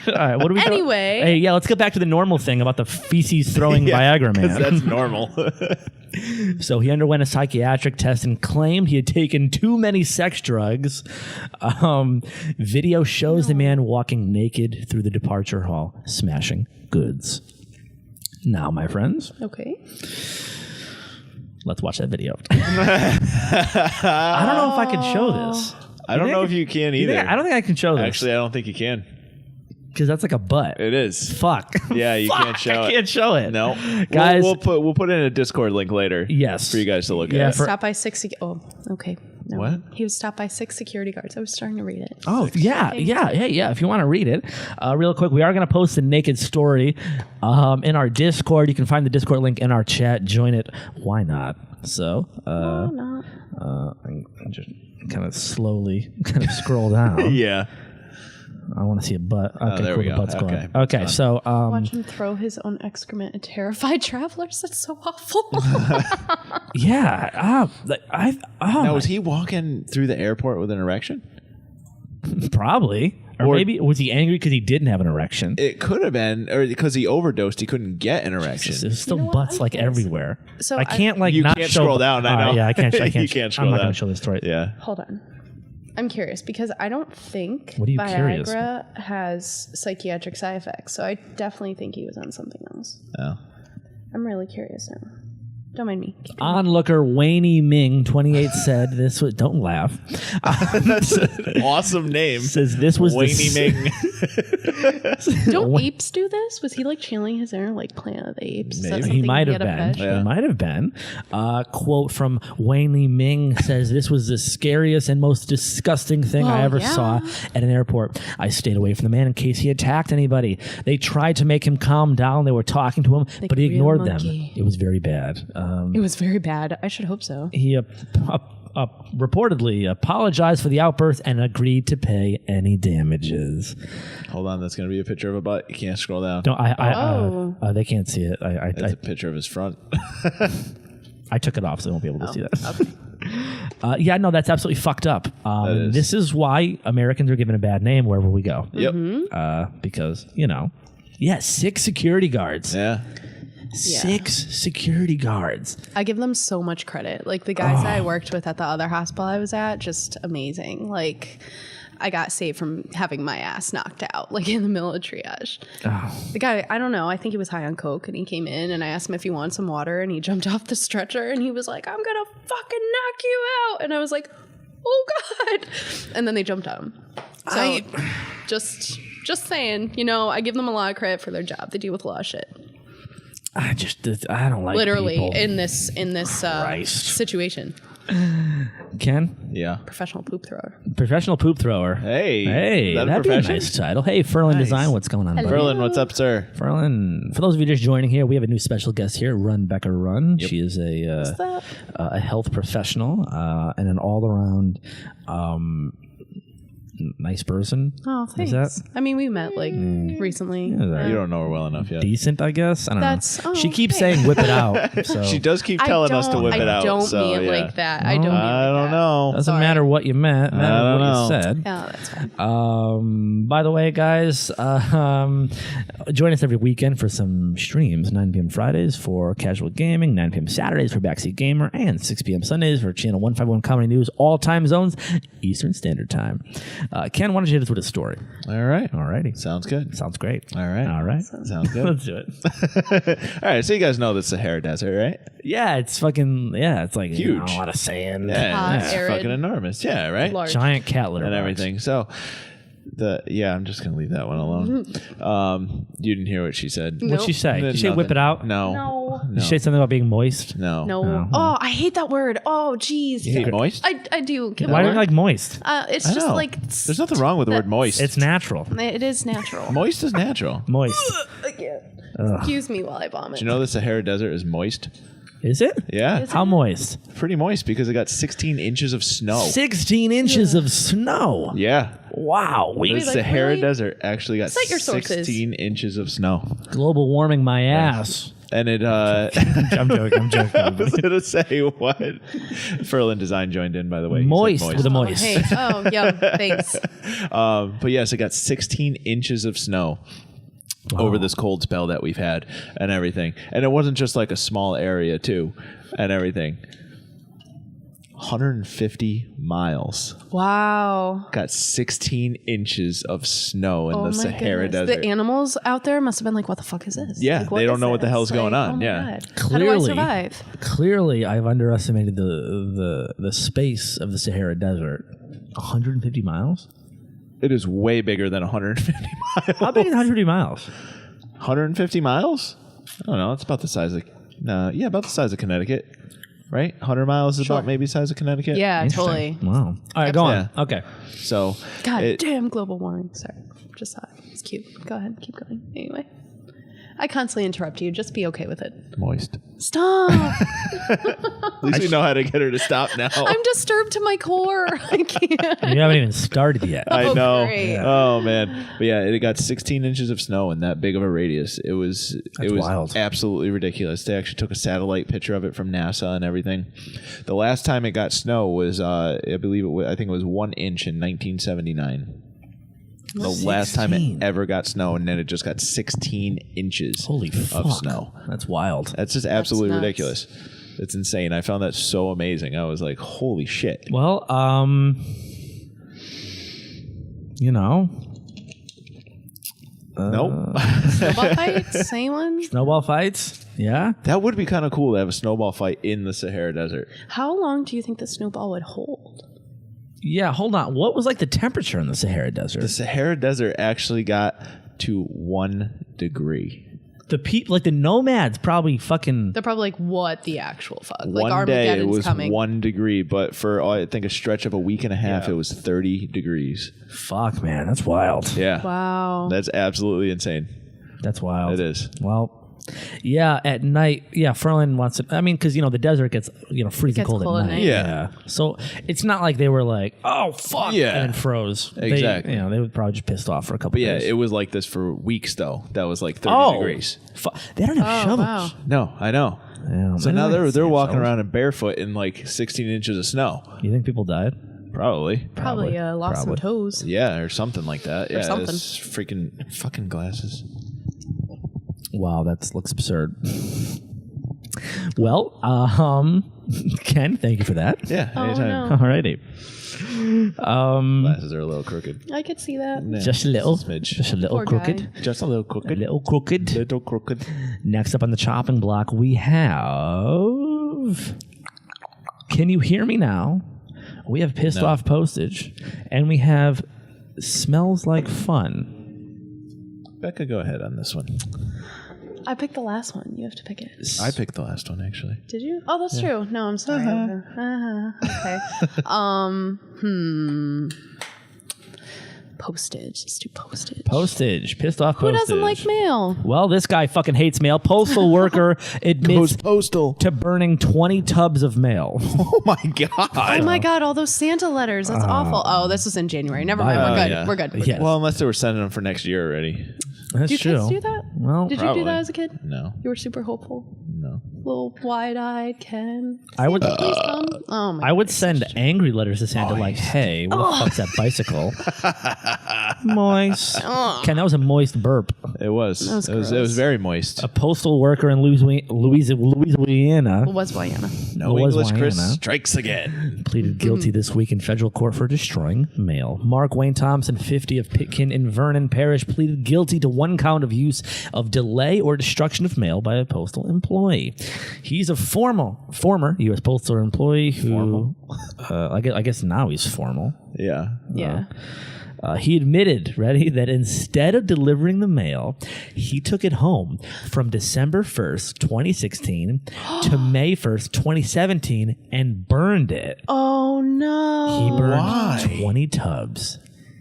All right, what do we? Anyway. Hey, yeah, let's get back to the normal thing about the feces throwing Viagra man. That's normal. So he underwent a psychiatric test and claimed he had taken too many sex drugs. Video shows the man walking naked through the departure hall, smashing goods. Now, my friends, Okay. let's watch that video. I don't know if I can show this. I don't know if you can either. I don't think I can show this. Actually, I don't think you can. Because that's like a butt. It is. Fuck. Yeah, you Fuck, can't show it. I can't show it. No, Guys. We'll put in a Discord link later. Yes. for you guys to look Yeah, at. Stopped by 6. Oh, okay. No. What? He was stopped by 6 security guards. I was starting to read it. Oh, yeah. If you want to read it, real quick, we are going to post a naked story in our Discord. You can find the Discord link in our chat. Join it. Why not? So, No. I'm just kind of slowly kind of scroll down. Yeah. I want to see a butt. Okay, there cool. we The go. butt's Okay, going. Okay, so Watch him throw his own excrement at terrified travelers. That's so awful. yeah. Now, was he walking through the airport with an erection? Probably. Or Or- maybe was he angry because he didn't have an erection? It could have been, or because he overdosed, he couldn't get an erection. There's still You know what? butts I like guess- everywhere. So I can't like You not can't show scroll down, I All right, know. yeah, I can't. You can't I'm scroll not going down. to show this story. Yeah. Hold on. I'm curious because I don't think What are you curious? Viagra has psychiatric side effects. So I definitely think he was on something else. Oh. I'm really curious now. Don't mind me. Onlooker Wayne Ming 28 said this was. Don't laugh. That's an awesome name. Says this was Wayne Ming. Don't apes do this? Was he like channeling his inner like Planet of the Apes? Is that Maybe. something He might have had a been. fetish? Yeah. He might have been. Quote from Wayne Ming says, "This was the scariest and most disgusting thing I Well, ever yeah. saw at an airport. I stayed away from the man in case he attacked anybody. They tried to make him calm down. They were talking to him, but he real ignored monkey. them. It was very bad." It was very bad. I should hope so. He reportedly apologized for the outburst and agreed to pay any damages. Hold on, that's going to be a picture of a butt. You can't scroll down. No, Oh. they can't see it. It's a picture of his front. I took it off, so they won't be able to see that. Okay. Yeah, no, that's absolutely fucked up. is. This is why Americans are given a bad name wherever we go. Yep. Because, 6 security guards. Yeah. 6 security guards. I give them so much credit. Like the guys that I worked with at the other hospital I was at, just amazing. Like I got saved from having my ass knocked out, like in the middle of triage. The guy, I don't know, I think he was high on coke and he came in and I asked him if he wanted some water and he jumped off the stretcher and he was like, "I'm gonna fucking knock you out." And I was like, "Oh God." And then they jumped on him. So just saying, I give them a lot of credit for their job. They deal with a lot of shit. I don't like Literally people. in this Christ. situation. Ken, Yeah. Professional poop thrower. professional poop thrower. Hey. Is that a that'd be a profession? nice title. Hey, Furlan Design, what's going on, buddy? Ferlin, what's up, sir? Furlan, for those of you just joining here, we have a new special guest here, Becca Run. She is a health professional and an all-around nice person. Oh, Is thanks. that I mean, we met like recently. is that You don't know her well enough yet. decent, I guess? I don't That's- know. oh, She keeps okay. saying whip it out. So She does keep telling us to whip it out. I don't so, mean it yeah. like that. I don't mean I it don't like that. know. doesn't Sorry. matter what you meant. Matters don't what know. you said. Yeah, that's fine. By the way, guys, join us every weekend for some streams. 9 p.m. Fridays for casual gaming, 9 p.m. Saturdays for Backseat Gamer, and 6 p.m. Sundays for Channel 151 Comedy News, all time zones, Eastern Standard Time. Ken, why don't you hit us with a story? All right. Alrighty. Sounds good. Sounds great. All right. All right. Sounds good. Let's do it. All right. So you guys know the Sahara Desert, right? Yeah, it's fucking, it's like Huge. a lot of sand. Yeah. It's arid. fucking enormous. Yeah. Right. Large. Giant cat litter And box. everything. So I'm just gonna leave that one alone. You didn't hear what she said. What'd she say? Did she say whip it out? No. No. Did she say something about being moist? No. No. Oh, I hate that word. Oh, geez. You hate moist? I do. Can Why we- do you like moist? It's I just know. like There's nothing wrong with the word moist. It's natural. it is natural. Moist is natural. Moist. Excuse me while I vomit. Do you know the Sahara Desert is moist? Is it? Yeah. How moist? Pretty moist because it got 16 inches of snow. 16 inches of snow. Yeah. Wow. The Wait, like, Sahara really? Desert actually got Cite your sources. 16 inches of snow. Global warming my ass. And it, I'm joking. I was going to say what? Ferlin Design joined in, by the way. He said Moist with a moist. Hey. Oh, yeah. Thanks. But yes, it got 16 inches of snow. over this cold spell that we've had and everything. And it wasn't just like a small area too and everything. 150 miles. Wow. Got 16 inches of snow in the my Sahara goodness. Desert. The animals out there must have been like, what the fuck is this? Yeah, Like, what they don't is know what the this? hell's going Like, on. oh my Yeah. God. How do I survive? Clearly, I've underestimated the space of the Sahara Desert. 150 miles? It is way bigger than 150 miles. How big is 150 miles? 150 miles? I don't know. It's about the size of about the size of Connecticut, right? 100 miles is about maybe the size of Connecticut. Yeah, totally. Wow. All right, go on. Yeah. Okay. So God damn global warming. Sorry. Just thought it's cute. Go ahead. Keep going. Anyway. I constantly interrupt you. Just be okay with it. moist. Stop. At least we know how to get her to stop now. I'm disturbed to my core. I can't. You haven't even started yet. I know. great. Yeah. Oh man. But yeah, it got 16 inches of snow in that big of a radius. It was wild. Absolutely ridiculous. They actually took a satellite picture of it from NASA and everything. The last time it got snow was I think it was 1 inch in 1979. The last time it ever got snow, and then it just got 16 inches Holy fuck. of snow. That's wild. That's just absolutely nuts. ridiculous. It's insane. I found that so amazing. I was like, holy shit. Well, you know. Nope. Snowball fights? Anyone? Snowball fights? Yeah? That would be kind of cool to have a snowball fight in the Sahara Desert. How long do you think the snowball would hold? Yeah, hold on. What was like the temperature in the Sahara Desert? The Sahara Desert actually got to 1 degree. The people, like the nomads, probably fucking. They're probably like, what the actual fuck? Like One day it Armageddon's was coming. 1 degree, but for I think a stretch of a week and a half, it was 30 degrees. Fuck, man, that's wild. Yeah. Wow. That's absolutely insane. That's wild. It is. Well, yeah, at night, yeah, Ferlin wants to. I mean, because, the desert gets, freezing gets cold cold at at night. night. Yeah. So it's not like they were like, oh, fuck, Yeah. and then froze. Exactly. They were probably just pissed off for a couple But yeah, days. it was like this for weeks, though. That was like 30 degrees. They don't have shovels. wow. No, I know. Yeah, So maybe now they they're have walking shovels. around in barefoot in like 16 inches of snow. You think people died? Probably. Probably lost some toes. Yeah, or something like that. Yeah, something. it's freaking fucking glasses. Wow, that looks absurd. Well, Ken, thank you for that. Yeah, anytime. no. Alrighty. Glasses are a little crooked. I could see that. Yeah, Just a little. smidge. Just a little Poor crooked. guy. Just a little A crooked. little crooked. Little crooked. Next up on the chopping block, we have. Can you hear me now? We have pissed off postage, and we have smells like fun. Becca, go ahead on this one. I picked the last one. You have to pick it. I picked the last one, actually. Did you? Oh, that's true. No, I'm sorry. Okay. Postage. Let's do postage. Postage. Pissed off Who postage. doesn't like mail? Well, this guy fucking hates mail. Postal worker admits postal. to burning 20 tubs of mail. Oh my god. Oh my God! All those Santa letters. That's awful. Oh, this was in January. Never mind. We're good. yeah. We're good. We're Yeah. good. Well, unless they were sending them for next year already. That's Do true. kids do that? Well, Did you probably. do that as a kid? No. You were super hopeful. No. Little wide-eyed Ken. I would. Please come. Oh my. I would send angry letters to Santa like, "Hey, what the fuck's that bicycle?" Moist. Ken, that was a moist burp. It was. was It was gross. very moist. A postal worker in Louisiana What was Diana? No was English Chris Diana. strikes again. pleaded guilty this week in federal court for destroying mail. Mark Wayne Thompson, 50 of Pitkin in Vernon Parish, pleaded guilty to 1 count of use of delay or destruction of mail by a postal employee. He's a former U.S. postal employee who, I guess now he's formal. Yeah. Yeah. He admitted, that instead of delivering the mail, he took it home from December 1st, 2016 to May 1st, 2017 and burned it. Oh no. He burned Why? 20 tubs.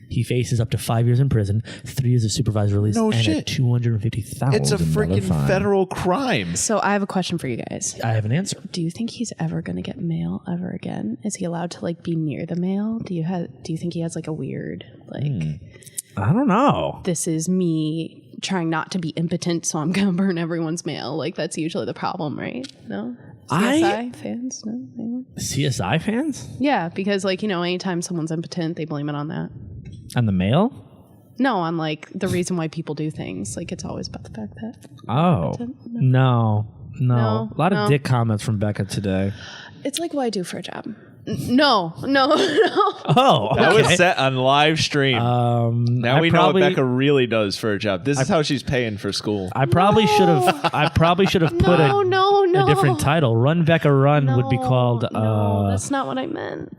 He faces up to 5 years in prison, 3 years of supervised release, No and a shit. $250,000 It's a freaking fine. federal crime. So I have a question for you guys. I have an answer. Do you think he's ever going to get mail ever again? Is he allowed to be near the mail? Do you think he has a weird I don't know. this is me trying not to be impotent, so I'm going to burn everyone's mail? That's usually the problem, right? No? CSI fans? No? Anyone? CSI fans? Yeah, because anytime someone's impotent, they blame it on that. On the mail? No, on like the reason why people do things. Like it's always about the fact that. No. No, A lot of no. dick comments from Becca today. It's like what I do for a job. No. Oh, That was okay. set on live stream. Now we know what Becca really does for a job. This is how she's paying for school. I probably should have. I probably should have put a different title. Run Becca Run would be called. No, that's not what I meant.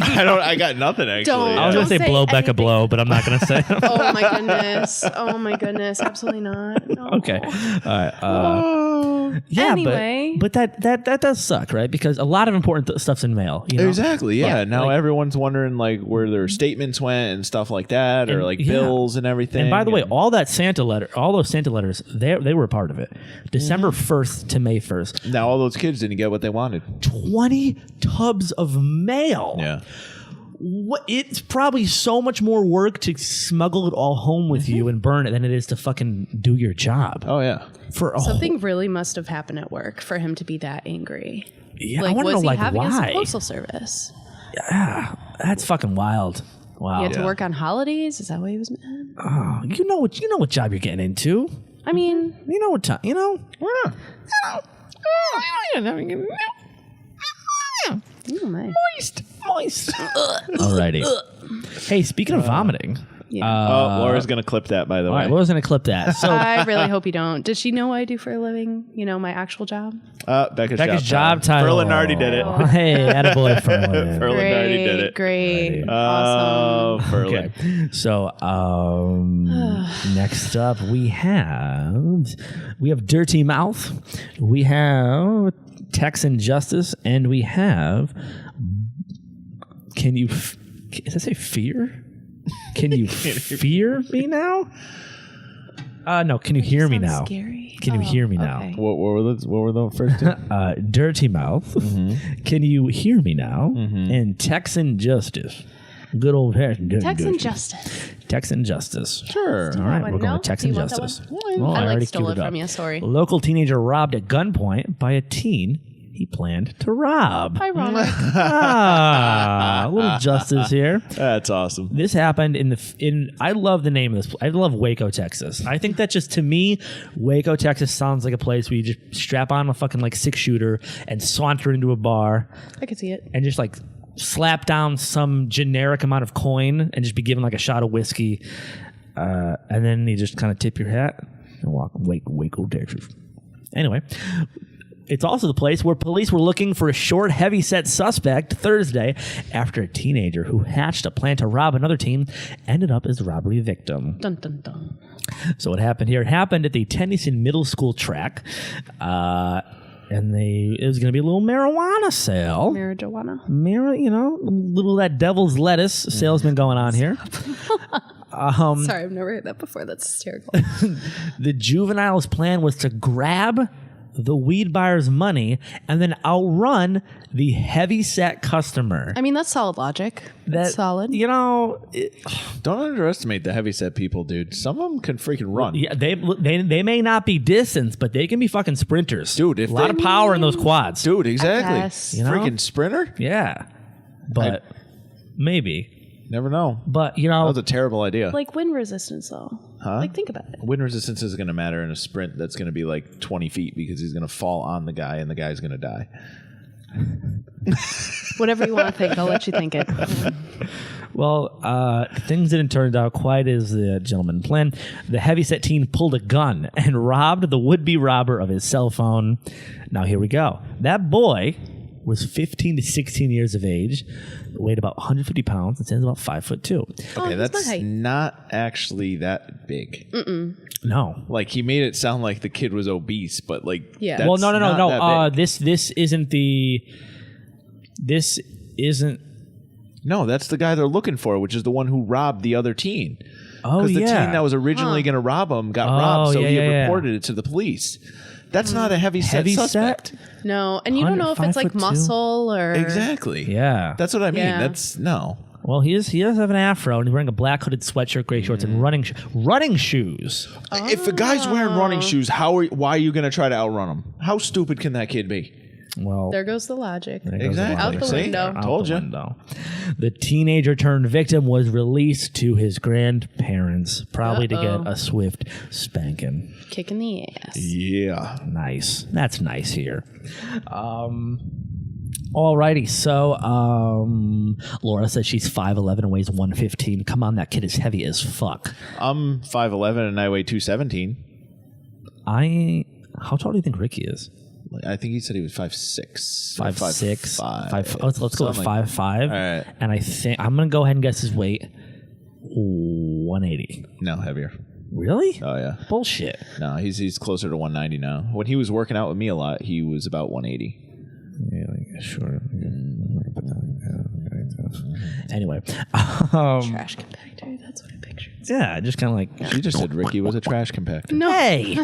I got nothing actually. Don't. I was gonna say say blow Becca anything. blow, but I'm not gonna say. it. Oh my goodness. Absolutely not. No. Okay. All right. Yeah, Anyway. but that does suck, right? Because a lot of important stuff's in mail. You know? Exactly. Yeah. Now like- everyone's wondering like where their statements went and stuff like that, or And- like yeah. bills and everything. And by the way, all those Santa letters, they were a part of it. December 1st to May 1st. now all those kids didn't get what they wanted. 20 tubs of mail. Yeah. It's probably so much more work to smuggle it all home with you and burn it than it is to fucking do your job. Oh yeah. For a Something really must have happened at work for him to be that angry. Yeah, Like, I want to was know he like having why. a postal service? Yeah, that's fucking wild. Wow. He had to Yeah. work on holidays. Is that why he was mad? Oh, you know what job you're getting into. I mean, You know what time. You know. oh my. Moist. Alrighty. Hey, speaking of vomiting. Yeah. Laura's gonna clip that, by the All way. right, we're gonna clip that. So I really hope you don't. Does she know what I do for a living? You know, my actual job? Becca's job title. Ferlin already did it. Hey, attaboy, Ferlin. Ferlin already did it. Great. Awesome. Ferlin. Okay. So next up we have Dirty Mouth, we have Texan Justice, and we have does that say fear? Can you fear me now? No, can you hear me Sounds now? Scary. Can you hear me now? okay. What were the first two? Dirty Mouth. Can you hear me now? And Texan Justice. Good old Texan Justice. Texan Justice. Sure. All right, one? we're going No? with Texan Do you want that Justice. one? Well, I already stole queued it up. from you. Sorry. A local teenager robbed at gunpoint by a teen he planned to rob. Ironic. A little justice here. That's awesome. This happened in I love the name of this. I love Waco, Texas. I think that just to me, Waco, Texas sounds like a place where you just strap on a fucking like 6-shooter and saunter into a bar I could see it. and just like slap down some generic amount of coin and just be given like a shot of whiskey, and then you just kind of tip your hat and walk Waco, Texas. Anyway. It's also the place where police were looking for a short, heavy-set suspect Thursday after a teenager who hatched a plan to rob another teen ended up as the robbery victim. Dun dun dun. So what happened here? It happened at the Tennyson Middle School track, and it was going to be a little marijuana sale. Marijuana. A little of that devil's lettuce salesman going on here. Sorry, I've never heard that before. That's hysterical. The juvenile's plan was to grab the weed buyer's money and then outrun the heavy-set customer. I mean, that's solid logic. That's solid. Don't underestimate the heavyset people, dude. Some of them can freaking run. Yeah, they may not be distance, but they can be fucking sprinters. Dude, a lot of power in those quads. Dude, exactly. guess. You know? Freaking sprinter? Yeah, but maybe. Never know. But That was a terrible idea. Like wind resistance, though. Huh? Like, think about it. Wind resistance is going to matter in a sprint that's going to be like 20 feet because he's going to fall on the guy and the guy's going to die. Whatever you want to think, I'll let you think it. Well, things didn't turn out quite as the gentleman planned. The heavyset teen pulled a gun and robbed the would-be robber of his cell phone. Now, here we go. That boy was 15 to 16 years of age, weighed about 150 pounds, and stands about 5'2". Okay, that's that's my height. not actually that big. No. Like, he made it sound like the kid was obese, but like, Yeah. that's Well, no. not that big. This isn't. No, that's the guy they're looking for, which is the one who robbed the other teen. Oh, Because the yeah. teen that was originally going to rob him got robbed, so yeah, he yeah. reported it to the police. That's not a heavy-set suspect. No, and you don't know if it's like 5'2". muscle or... Exactly. Yeah. That's what I mean. Yeah. That's no. Well, he does have an afro, and he's wearing a black hooded sweatshirt, gray shorts, and running shoes. If a guy's wearing running shoes, why are you going to try to outrun him? How stupid can that kid be? Well, There goes the logic. there goes Exactly. Out the See? window. Out Told the ya. window. The teenager turned victim was released to his grandparents, probably to Uh-oh. get a swift spanking. Kicking the ass. Yeah. Nice. That's nice here. Alrighty, so Laura says she's 5'11 and weighs 115. Come on, that kid is heavy as fuck. I'm 5'11 and I weigh 217. How tall do you think Ricky is? I think he said he was 5'6". 5'6". 5'5". Let's go with Something like- 5'5". All right. And I think I'm gonna go ahead and guess his weight. 180. No, heavier. Really? Oh yeah. Bullshit. No, he's closer to 190 now. When he was working out with me a lot, he was about 180. Yeah, sure. Anyway, Trash compactor. That's what I pictured. yeah, just kind of like, She just said Ricky was a trash compactor. No. hey,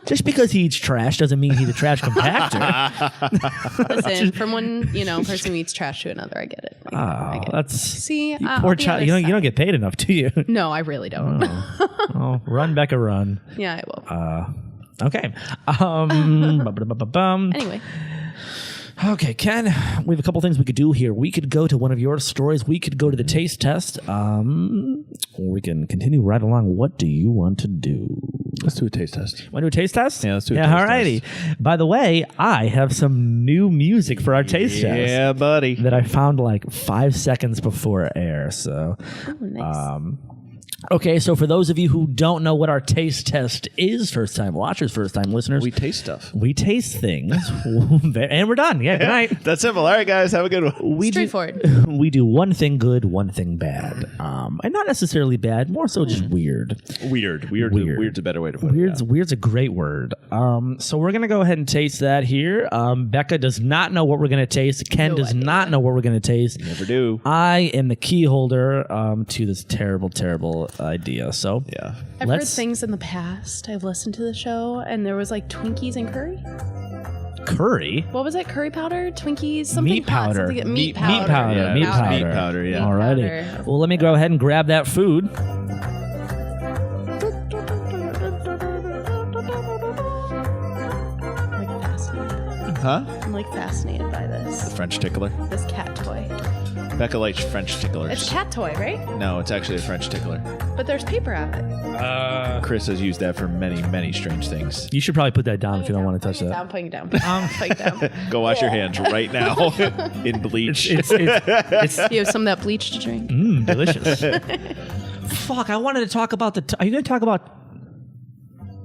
just because he eats trash doesn't mean he's a trash compactor. Listen, from one person who eats trash to another, I get it. I get it. That's See, you on poor the child. other You side. don't get paid enough, do you? No, I really don't. Oh, run, Becca, run. Yeah, I will. Okay. Anyway, Okay, Ken, we have a couple things we could do here. We could go to one of your stories. We could go to the taste test. Or we can continue right along. What do you want to do? Let's do a taste test. Want to do a taste test? Yeah, let's do a taste alrighty. By the way, I have some new music for our taste test Yeah, buddy. that I found like 5 seconds before air. So, oh, nice. okay, so for those of you who don't know what our taste test is, first time watchers, first time listeners, We taste stuff. we taste things and we're done. Yeah, good night. That's simple. All right, guys. Have a good one. Straightforward. We do one thing good, one thing bad. And not necessarily bad, more so just weird. Weird. Weird's a better way to put Weird's a great word. So we're going to go ahead and taste that here. Becca does not know what we're going to taste. Ken No does idea. not know what we're going to taste. it. Never do. I am the key holder to this terrible idea. So Yeah. I've heard let's things in the past. I've listened to the show, and there was like Twinkies and curry. curry. What was it? Curry powder? Twinkies? Something Meat hot, powder. something- Meat Meat powder. powder. Yeah, Meat it was powder. Meat powder, yeah. Alrighty. powder. Well, let me go ahead and grab that food. I'm like fascinated. Huh? I'm like fascinated by this. French tickler. This cat toy. Becca likes French ticklers. It's a cat toy, right? No, it's actually a French tickler. But there's paper on it. Chris has used that for many, many strange things. You should probably put that down if you don't want to touch Putting it that. down, putting it down. Putting it down. Go wash your hands right now in bleach. It's You have some of that bleach to drink. delicious. Fuck, I wanted to talk about are you going to talk about...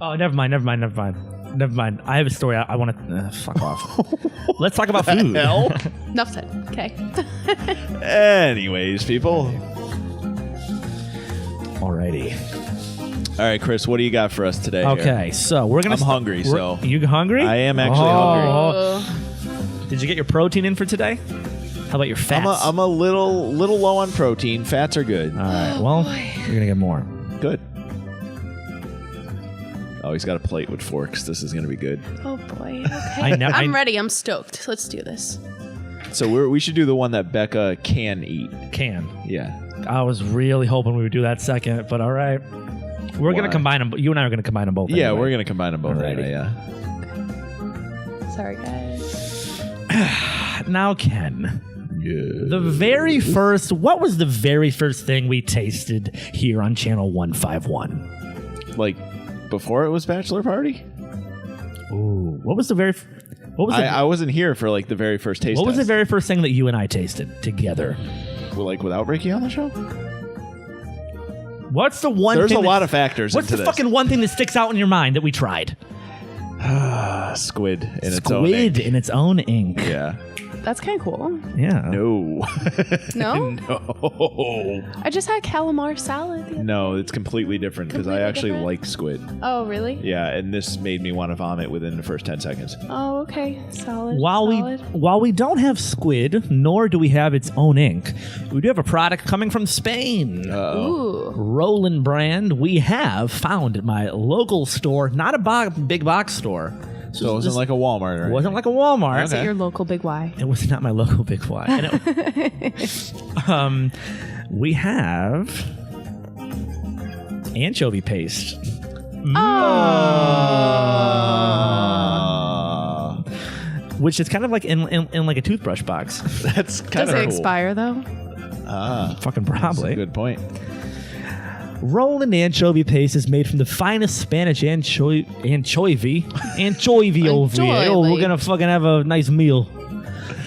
Oh, never mind. I have a story I want to... fuck off. Let's talk about food. Hell. Enough said. Okay. Anyways, people. Alrighty. All right, Chris, what do you got for us today? Okay, so we're going to... I'm hungry, so- You hungry? I am actually Oh. Did you get your protein in for today? How about your fats? I'm a little low on protein. Fats are good. All right, well, you're going to get more. Good. Oh, he's got a plate with forks. This is going to be good. Oh boy. Okay. I'm ready. I'm stoked. Let's do this. So we should do the one that Becca can eat. Can. Yeah. I was really hoping we would do that second, but all right. We're going to Why? combine them. You and I are going to combine them both. Yeah, anyway. we're going to combine them both. Alrighty. Anyway, yeah. Sorry, guys. Now, Ken. Yeah. What was the very first thing we tasted here on Channel 151? Like before it was Bachelor Party? Ooh, what was the very... What was I wasn't here for like the very first taste what was the test. very first thing that you and I tasted together? Well, like without Ricky on the show? What's the one There's thing a lot of factors What's into the this. fucking one thing that sticks out in your mind that we tried? Squid in its own ink. Squid in its own ink. Yeah. That's kind of cool. Yeah. No. No? No. I just had calamari salad. the other- No, it's completely different because I Completely actually different? like squid. Oh, really? Yeah, and this made me want to vomit within the first 10 seconds. Oh, okay. Solid. While solid. we don't have squid, nor do we have its own ink, we do have a product coming from Spain. Ooh. Roland brand we have found at my local store, not a big box store. So it wasn't like a Walmart or It wasn't like a Walmart. Is it your local Big Y? It was not my local Big Y. And we have anchovy paste. which is kind of like in like a toothbrush box. That's kind Does of it cool. expire though? Fucking That's probably. a good point. Roland anchovy paste is made from the finest Spanish anchovy over here. Oh, we're gonna fucking have a nice meal.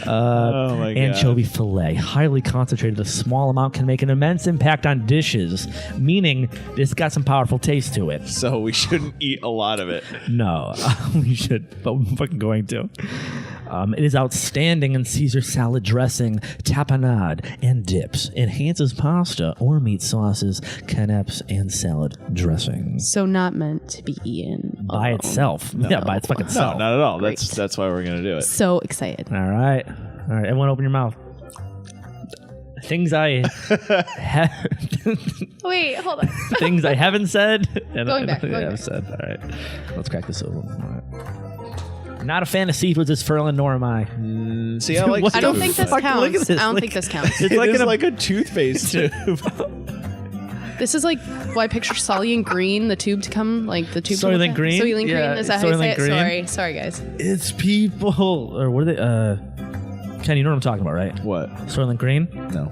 Oh my God. Anchovy fillet, highly concentrated. A small amount can make an immense impact on dishes, meaning it's got some powerful taste to it. So we shouldn't eat a lot of it. No, we should, but we're fucking going to. It is outstanding in Caesar salad dressing, tapenade, and dips. Enhances pasta or meat sauces, canapes, and salad dressings. So not meant to be eaten By alone. itself. Yeah, by its fucking No, self. not at all. Great. That's why we're gonna do it. So excited. All right. Everyone open your mouth. Things I Wait, hold on. things I haven't said. And Going back, I going have back. said. All right. Let's crack this open. All right. Not a fan of seafoods as Ferlin, nor am I. See, I like. What I don't the think this fuck? counts. Look at this. I don't Like- think this counts. It's It like is in a like a toothpaste tube. This is like why I picture Soylent Green, the tube to come, like the tube. Soylent Green? Soylent Yeah, Green. Is that how you say Soylent it? Green. Sorry, guys. It's people, or what are they? Ken, you know what I'm talking about, right? What? Soylent Green. No.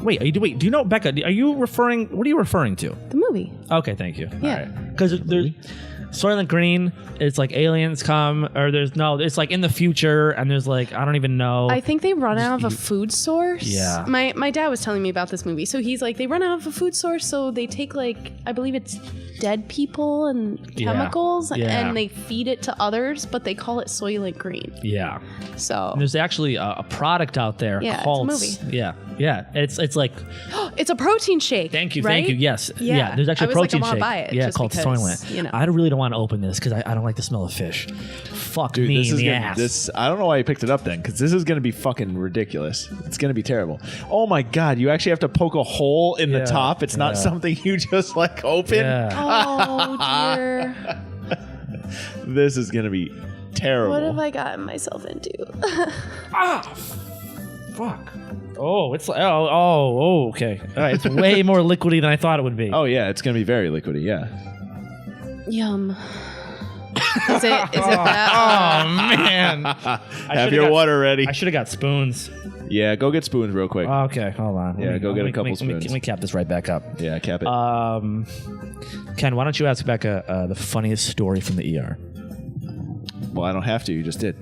Wait, do you know, Becca? Are you referring? What are you referring to? The movie. Okay, thank you. Yeah. Because there's Soylent Green. It's like aliens come, or it's like in the future, and there's like I don't even know. I think they run out of a food source. Yeah. My dad was telling me about this movie. So he's like, they run out of a food source, so they take like, I believe it's dead people and Yeah. chemicals, Yeah. and they feed it to others, but they call it Soylent Green. Yeah. So There's actually a product out there Yeah, it's a called movie. Yeah. It's like it's a protein shake. thank you. right? Yes. Yeah. There's actually I a was like, I protein wanna shake. buy it yeah, just called because, Soylent. you know. I really don't want to open this because I don't like the smell of fish. Fuck Dude, me this in is the gonna, ass. this. I don't know why you picked it up then, because this is gonna be fucking ridiculous. It's gonna be terrible. Oh my God! You actually have to poke a hole in Yeah, the top. It's not yeah. something you just like open. Yeah. Oh dear. This is gonna be terrible. What have I gotten myself into? Fuck. Oh, it's like okay. All right, it's way more liquidy than I thought it would be. Oh yeah, it's gonna be very liquidy. Yeah. Yum. Is it that? Oh man. Have your water ready. I should have got spoons. Yeah, go get spoons real quick. Okay, hold on. Yeah, go get a couple spoons. Let me cap this right back up. Yeah, cap it. Ken, why don't you ask Becca the funniest story from the ER? Well, I don't have to. You just did.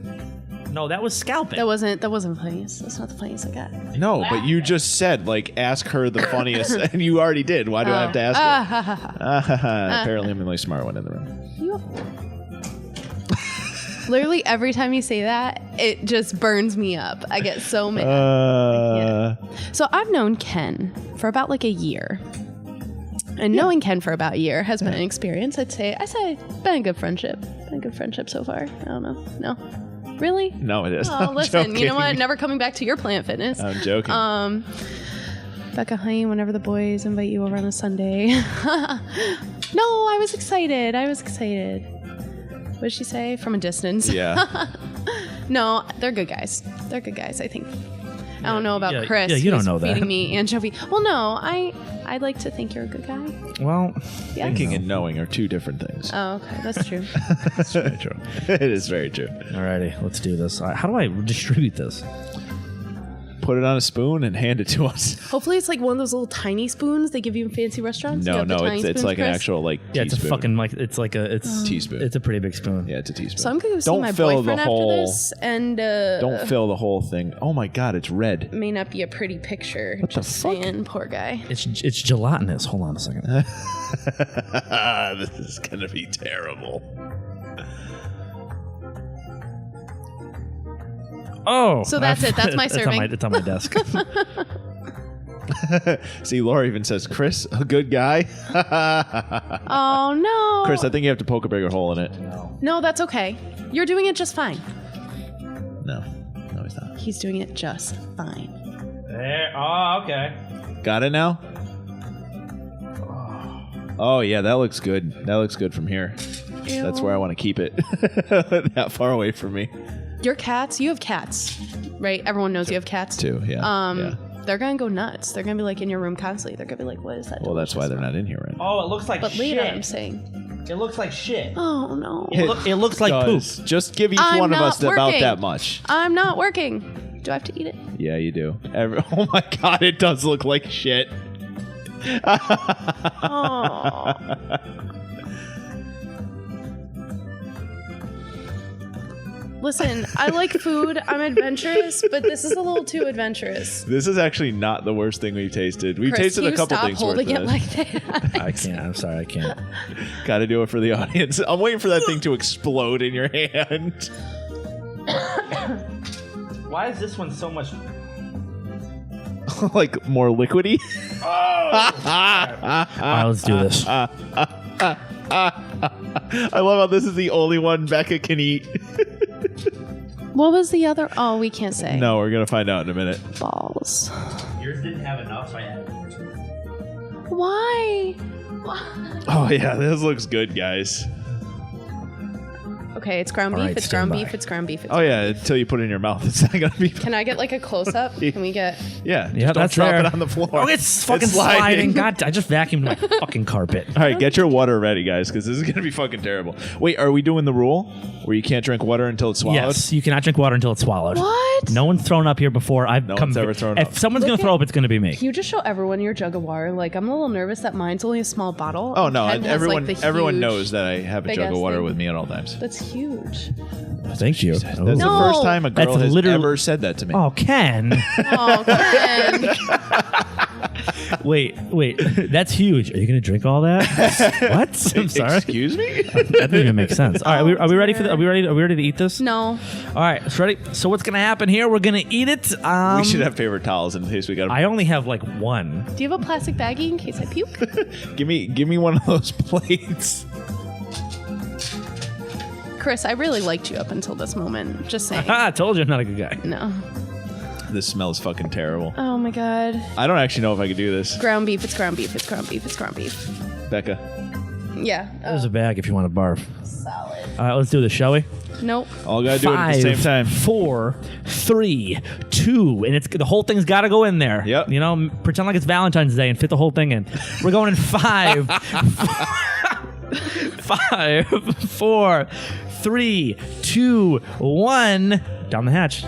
No, that was scalping. That wasn't funniest. That's not the funniest I got. No, but you just said like ask her the funniest, and you already did. Why do I have to ask her? Apparently, I'm the only smart one in the room. You- Literally every time you say that, it just burns me up. I get so mad. So I've known Ken for about like a year. And knowing Ken for about a year has been an experience. I'd say been a good friendship. Been a good friendship so far. I don't know. No. Really? No, it is. Oh, I'm listen, you know what? joking. Never coming back to your Planet Fitness. I'm joking. Becca, honey, whenever the boys invite you over on a Sunday. No, I was excited. What did she say? From a distance. Yeah. No, they're good guys. I think. I don't know about yeah, Chris. yeah, you don't who's know that. Feeding me anchovy. Well, no, I'd like to think you're a good guy. Well, Yes. Thinking and knowing are two different things. Oh, okay, that's true. that's very true. It is very true. Alrighty, let's do this. How do I distribute this? Put it on a spoon and hand it to us. Hopefully, it's like one of those little tiny spoons they give you in fancy restaurants. You No, have the no, tiny it's spoons, like an Chris? actual like Yeah, it's a teaspoon. fucking like it's like a it's Teaspoon. It's a pretty big spoon. Yeah, it's a teaspoon. So I'm gonna go see Don't my fill the boyfriend after whole- this, and Don't fill the whole thing. Oh my God, it's red. may not be a pretty picture. What the Just fuck? saying, poor guy. It's gelatinous. Hold on a second. This is gonna be terrible. Oh, So that's it. That's my it's serving. It's on my desk. See, Laura even says, "Chris, a good guy." Oh no, Chris, I think you have to poke a bigger hole in it. No, that's okay. You're doing it just fine. No, he's not. He's doing it just fine. There. Oh, okay. Got it now? Oh yeah, that looks good. That looks good from here. Ew. That's where I want to keep it. That far away from me. Your cats. You have cats, right? Everyone knows you have cats. Too, yeah. Yeah. They're gonna go nuts. They're gonna be like in your room constantly. They're gonna be like, "What is that?" Well, that's why they're not in here right now. Oh, it looks like But shit. later, I'm saying. It looks like shit. Oh no. It looks like poop. Just give each I'm one of not us about working. that much. I'm not working. Do I have to eat it? Yeah, you do. Oh my god, it does look like shit. Oh. Listen, I like food. I'm adventurous, but this is a little too adventurous. This is actually not the worst thing we've tasted. We've Chris, tasted can a couple you things stop worth holding of it this. like that? I can't. I'm sorry. I can't. Got to do it for the audience. I'm waiting for that thing to explode in your hand. Why is this one so much? Like more liquidy. All right, let's do this. I love how this is the only one Becca can eat. What was the other? Oh, we can't say. No, we're gonna find out in a minute. Balls. Yours didn't have enough, so I added more. Why? Oh yeah, this looks good, guys. Okay, it's ground All beef. right, It's stand ground by. beef. It's ground beef. It's Oh yeah, until you put it in your mouth, it's not gonna be. Can I get like a close up? Can we get? Yeah, Yeah, just don't that's drop there. it on the floor. Oh, it's fucking sliding. God, I just vacuumed my fucking carpet. All right, get your water ready, guys, because this is gonna be fucking terrible. Wait, are we doing the rule where you can't drink water until it's swallowed? Yes, you cannot drink water until it's swallowed. What? No one's thrown up here before. No one's ever thrown if up. someone's gonna Look throw at- up, it's gonna be me. Can you just show everyone your jug of water? Like, I'm a little nervous that mine's only a small bottle. Oh and no, Ken has, everyone like, the everyone huge- knows that I have a big jug of ass water thing. with me at all times. That's huge. Thank you. That's Oh. the No. first time a girl That's has literally- ever said that to me. Oh, Ken. Oh, Ken. wait. That's huge. Are you gonna drink all that? What? I'm sorry. Excuse me? That doesn't even make sense. All right, are we ready for the? Are we ready to eat this? No. All right, it's ready. So what's gonna happen here? We're gonna eat it. We should have paper towels in case we got. I only have like one. Do you have a plastic baggie in case I puke? Give me one of those plates. Chris, I really liked you up until this moment. Just saying. I told you I'm not a good guy. No. This smells fucking terrible. Oh my god. I don't actually know if I could do this, Ground beef. It's ground beef. It's ground beef. It's ground beef. Becca. Yeah. There's a bag if you want to barf. Solid. All right, let's do this, shall we? Nope. All gotta do it at the same time. 4, 3, 2, and the whole thing's got to go in there. Yep. You know, pretend like it's Valentine's Day and fit the whole thing in. We're going in 5, 5, 4, 3, 2, 1. Down the hatch.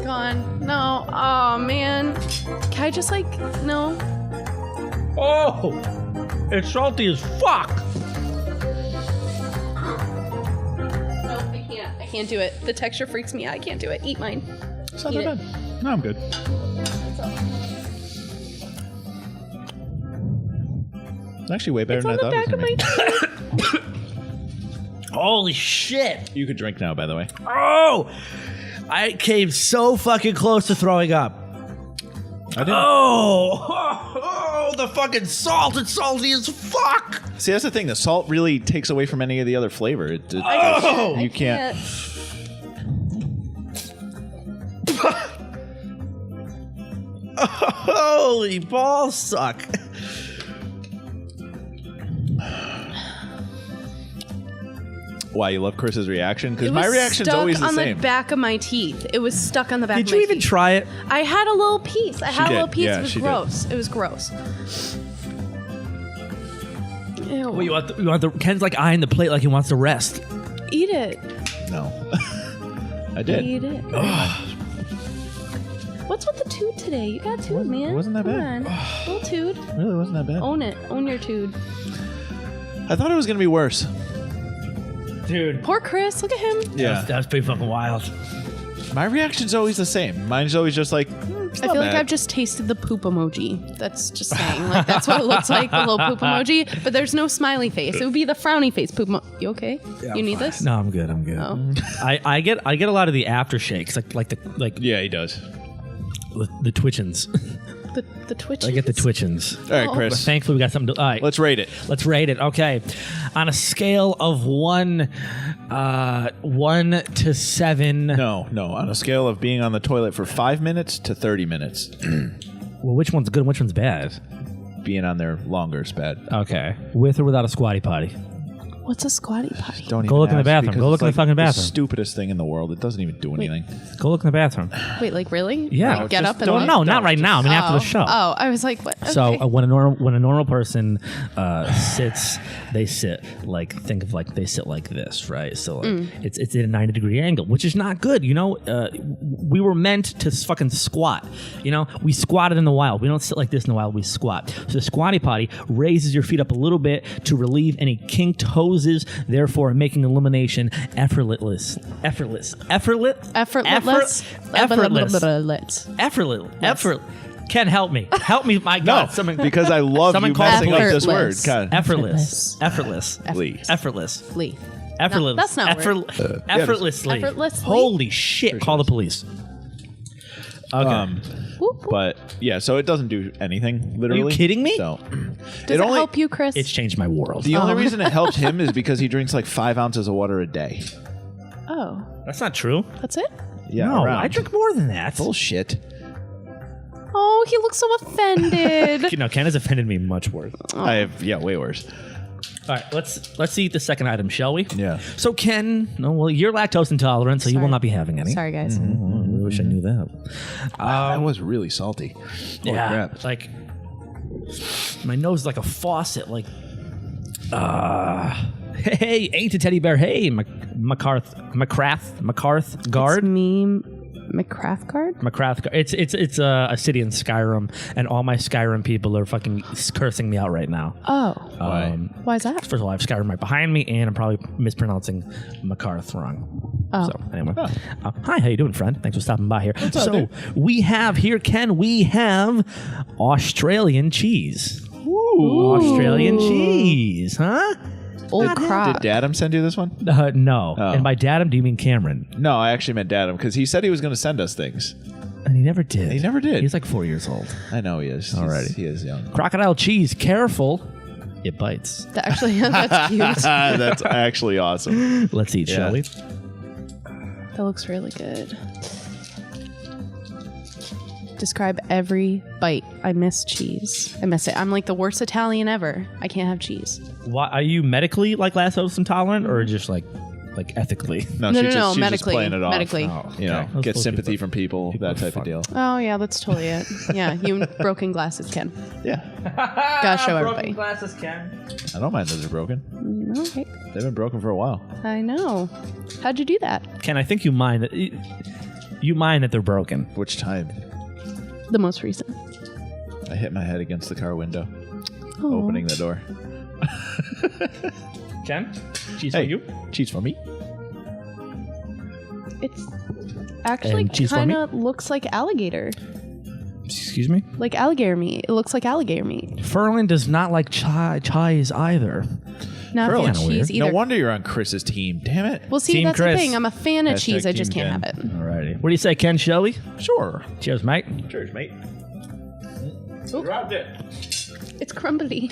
Gone. No. Oh man. Can I just like no? Oh, it's salty as fuck. No, I can't. I can't do it. The texture freaks me out. I can't do it. Eat mine. It's not Eat that it. bad. No, I'm good. That's all. It's actually way better It's than on I the thought it back was of gonna my be. Holy shit. You could drink now, by the way. Oh, I came so fucking close to throwing up. I didn't. Oh, the fucking salt. It's salty as fuck. See, that's the thing. The salt really takes away from any of the other flavor. Oh, you can't. Holy balls suck. Why, you love Chris's reaction? Because It my was reaction's stuck always the on same. the back of my teeth. It was stuck on the back Did of you my even teeth. try it? I had a little piece. I had a did. little piece. Yeah, it was she did. gross. It was gross. Ew. Well, you want the Ken's like eyeing the plate like he wants to rest. Eat it. No. I did. Eat it. What's with the toot today? You got toot, man. it wasn't that Come bad. on. Little toot. Really wasn't that bad. Own it. Own your toot. I thought it was going to be worse. Dude. Poor Chris. Look at him. Yeah. That was pretty fucking wild. My reaction's always the same. Mine's always just like, I feel like I've just tasted the poop emoji. That's just saying. Like, that's what it looks like, the little poop emoji. But there's no smiley face. It would be the frowny face poop You okay? Yeah, you need fine. this? No, I'm good. I'm good. Oh. I get a lot of the aftershakes, like Yeah, he does. the twitchins. The twitch. I get the twitchins. All right, Oh. But Chris. thankfully, we got something to. All right, Let's rate it. let's rate it. Okay, on a scale of 1 to 7. No. On a scale of being on the toilet for 5 minutes to 30 minutes, Well, which one's good and which one's bad? being on there longer is bad. Okay, with or without a squatty potty? What's a squatty potty? Don't Go even look in the ask, bathroom. because Go look it's in the like fucking bathroom. The stupidest thing in the world. It doesn't even do anything. Go look in the bathroom. Wait, like really? Yeah. Like, get just up and don't- like, No, not right now. I mean, after the show. Oh, I was like, what? Okay. So when a normal person sits, they sit like they sit like this, right? So like, it's at a 90-degree angle, which is not good. You know, we were meant to fucking squat. You know, we squatted in the wild. We don't sit like this in the wild. We squat. So the squatty potty raises your feet up a little bit to relieve any kinked hoses, therefore making elimination effortless. Ken, help me. Help me, my God. No, because I love someone you call messing up this word. effortless. God. Effortlessly. No, that's not Effortlessly. Effortlessly? Holy shit. Call the police. Okay. Whoop, whoop. But yeah, so it doesn't do anything. Literally. kidding me? So Does it help you, Chris? It's changed my world. The only reason it helped him is because he drinks like 5 ounces of water a day. Oh, That's not true. that's it? Yeah, No, around. I drink more than that. Bullshit. Oh, he looks so offended. You know, Ken has offended me much worse. I have way worse. All right, let's eat the second item, shall we? Yeah. So Ken, you're lactose intolerant, so you will Sorry. not be having any. Sorry, guys. Oh, I really wish I knew that. That was really salty. Holy crap. Like my nose is like a faucet. Like, hey, ain't a teddy bear. Hey, McCarth guard. It's me, McCrath card? McCrath. It's a city in Skyrim, and all my Skyrim people are fucking cursing me out right now. Oh. Why? Why is that? First of all, I have Skyrim right behind me, and I'm probably mispronouncing McCarth wrong. Oh. So anyway, hi, how you doing, friend? Thanks for stopping by here. up, So dude? we have here, Ken. We have Australian cheese. Ooh. Australian cheese, huh? Old Did crop. Dadam send you this one? No. Oh. And by Dadam, do you mean Cameron? No, I actually meant Dadam because he said he was going to send us things. And he never did. He never did. He's like 4 years old. I know he is. Alrighty. He is young. Crocodile cheese, careful. It bites. Actually, that's cute. That's actually awesome. Let's eat, shall Yeah. we? That looks really good. Describe every bite. I miss cheese. I miss it. I'm like the worst Italian ever. I can't have cheese. Why, are you medically like lactose intolerant, or just like ethically? No, No, she's just medically. playing it off. Medically. Oh, You know, Those get people- sympathy from people, that are type of fucked. deal. Oh, yeah, that's totally it. Yeah, you broken glasses, Ken. Yeah. Gotta show everybody. glasses, Ken. I don't mind those are broken. Okay. They've been broken for a while. I know. How'd you do that? Ken, I think you mind that they're broken. Which time? The most recent. I hit my head against the car window, Oh. opening the door. Ken, cheese Hey, for you. cheese for me. It's actually And cheese for kind me? of looks like alligator. Excuse me. Like alligator meat. It looks like alligator meat. Ferlin does not like cheese either. Not a Really? fan of Kinda cheese weird. either. No wonder you're on Chris's team. Damn it. Well, see, Team that's Chris. the thing. I'm a fan of cheese. I Hashtag just Team can't Ken. have it. Alrighty. What do you say, Ken? Shall we? Sure. Cheers, mate. Cheers, mate. It's crumbly.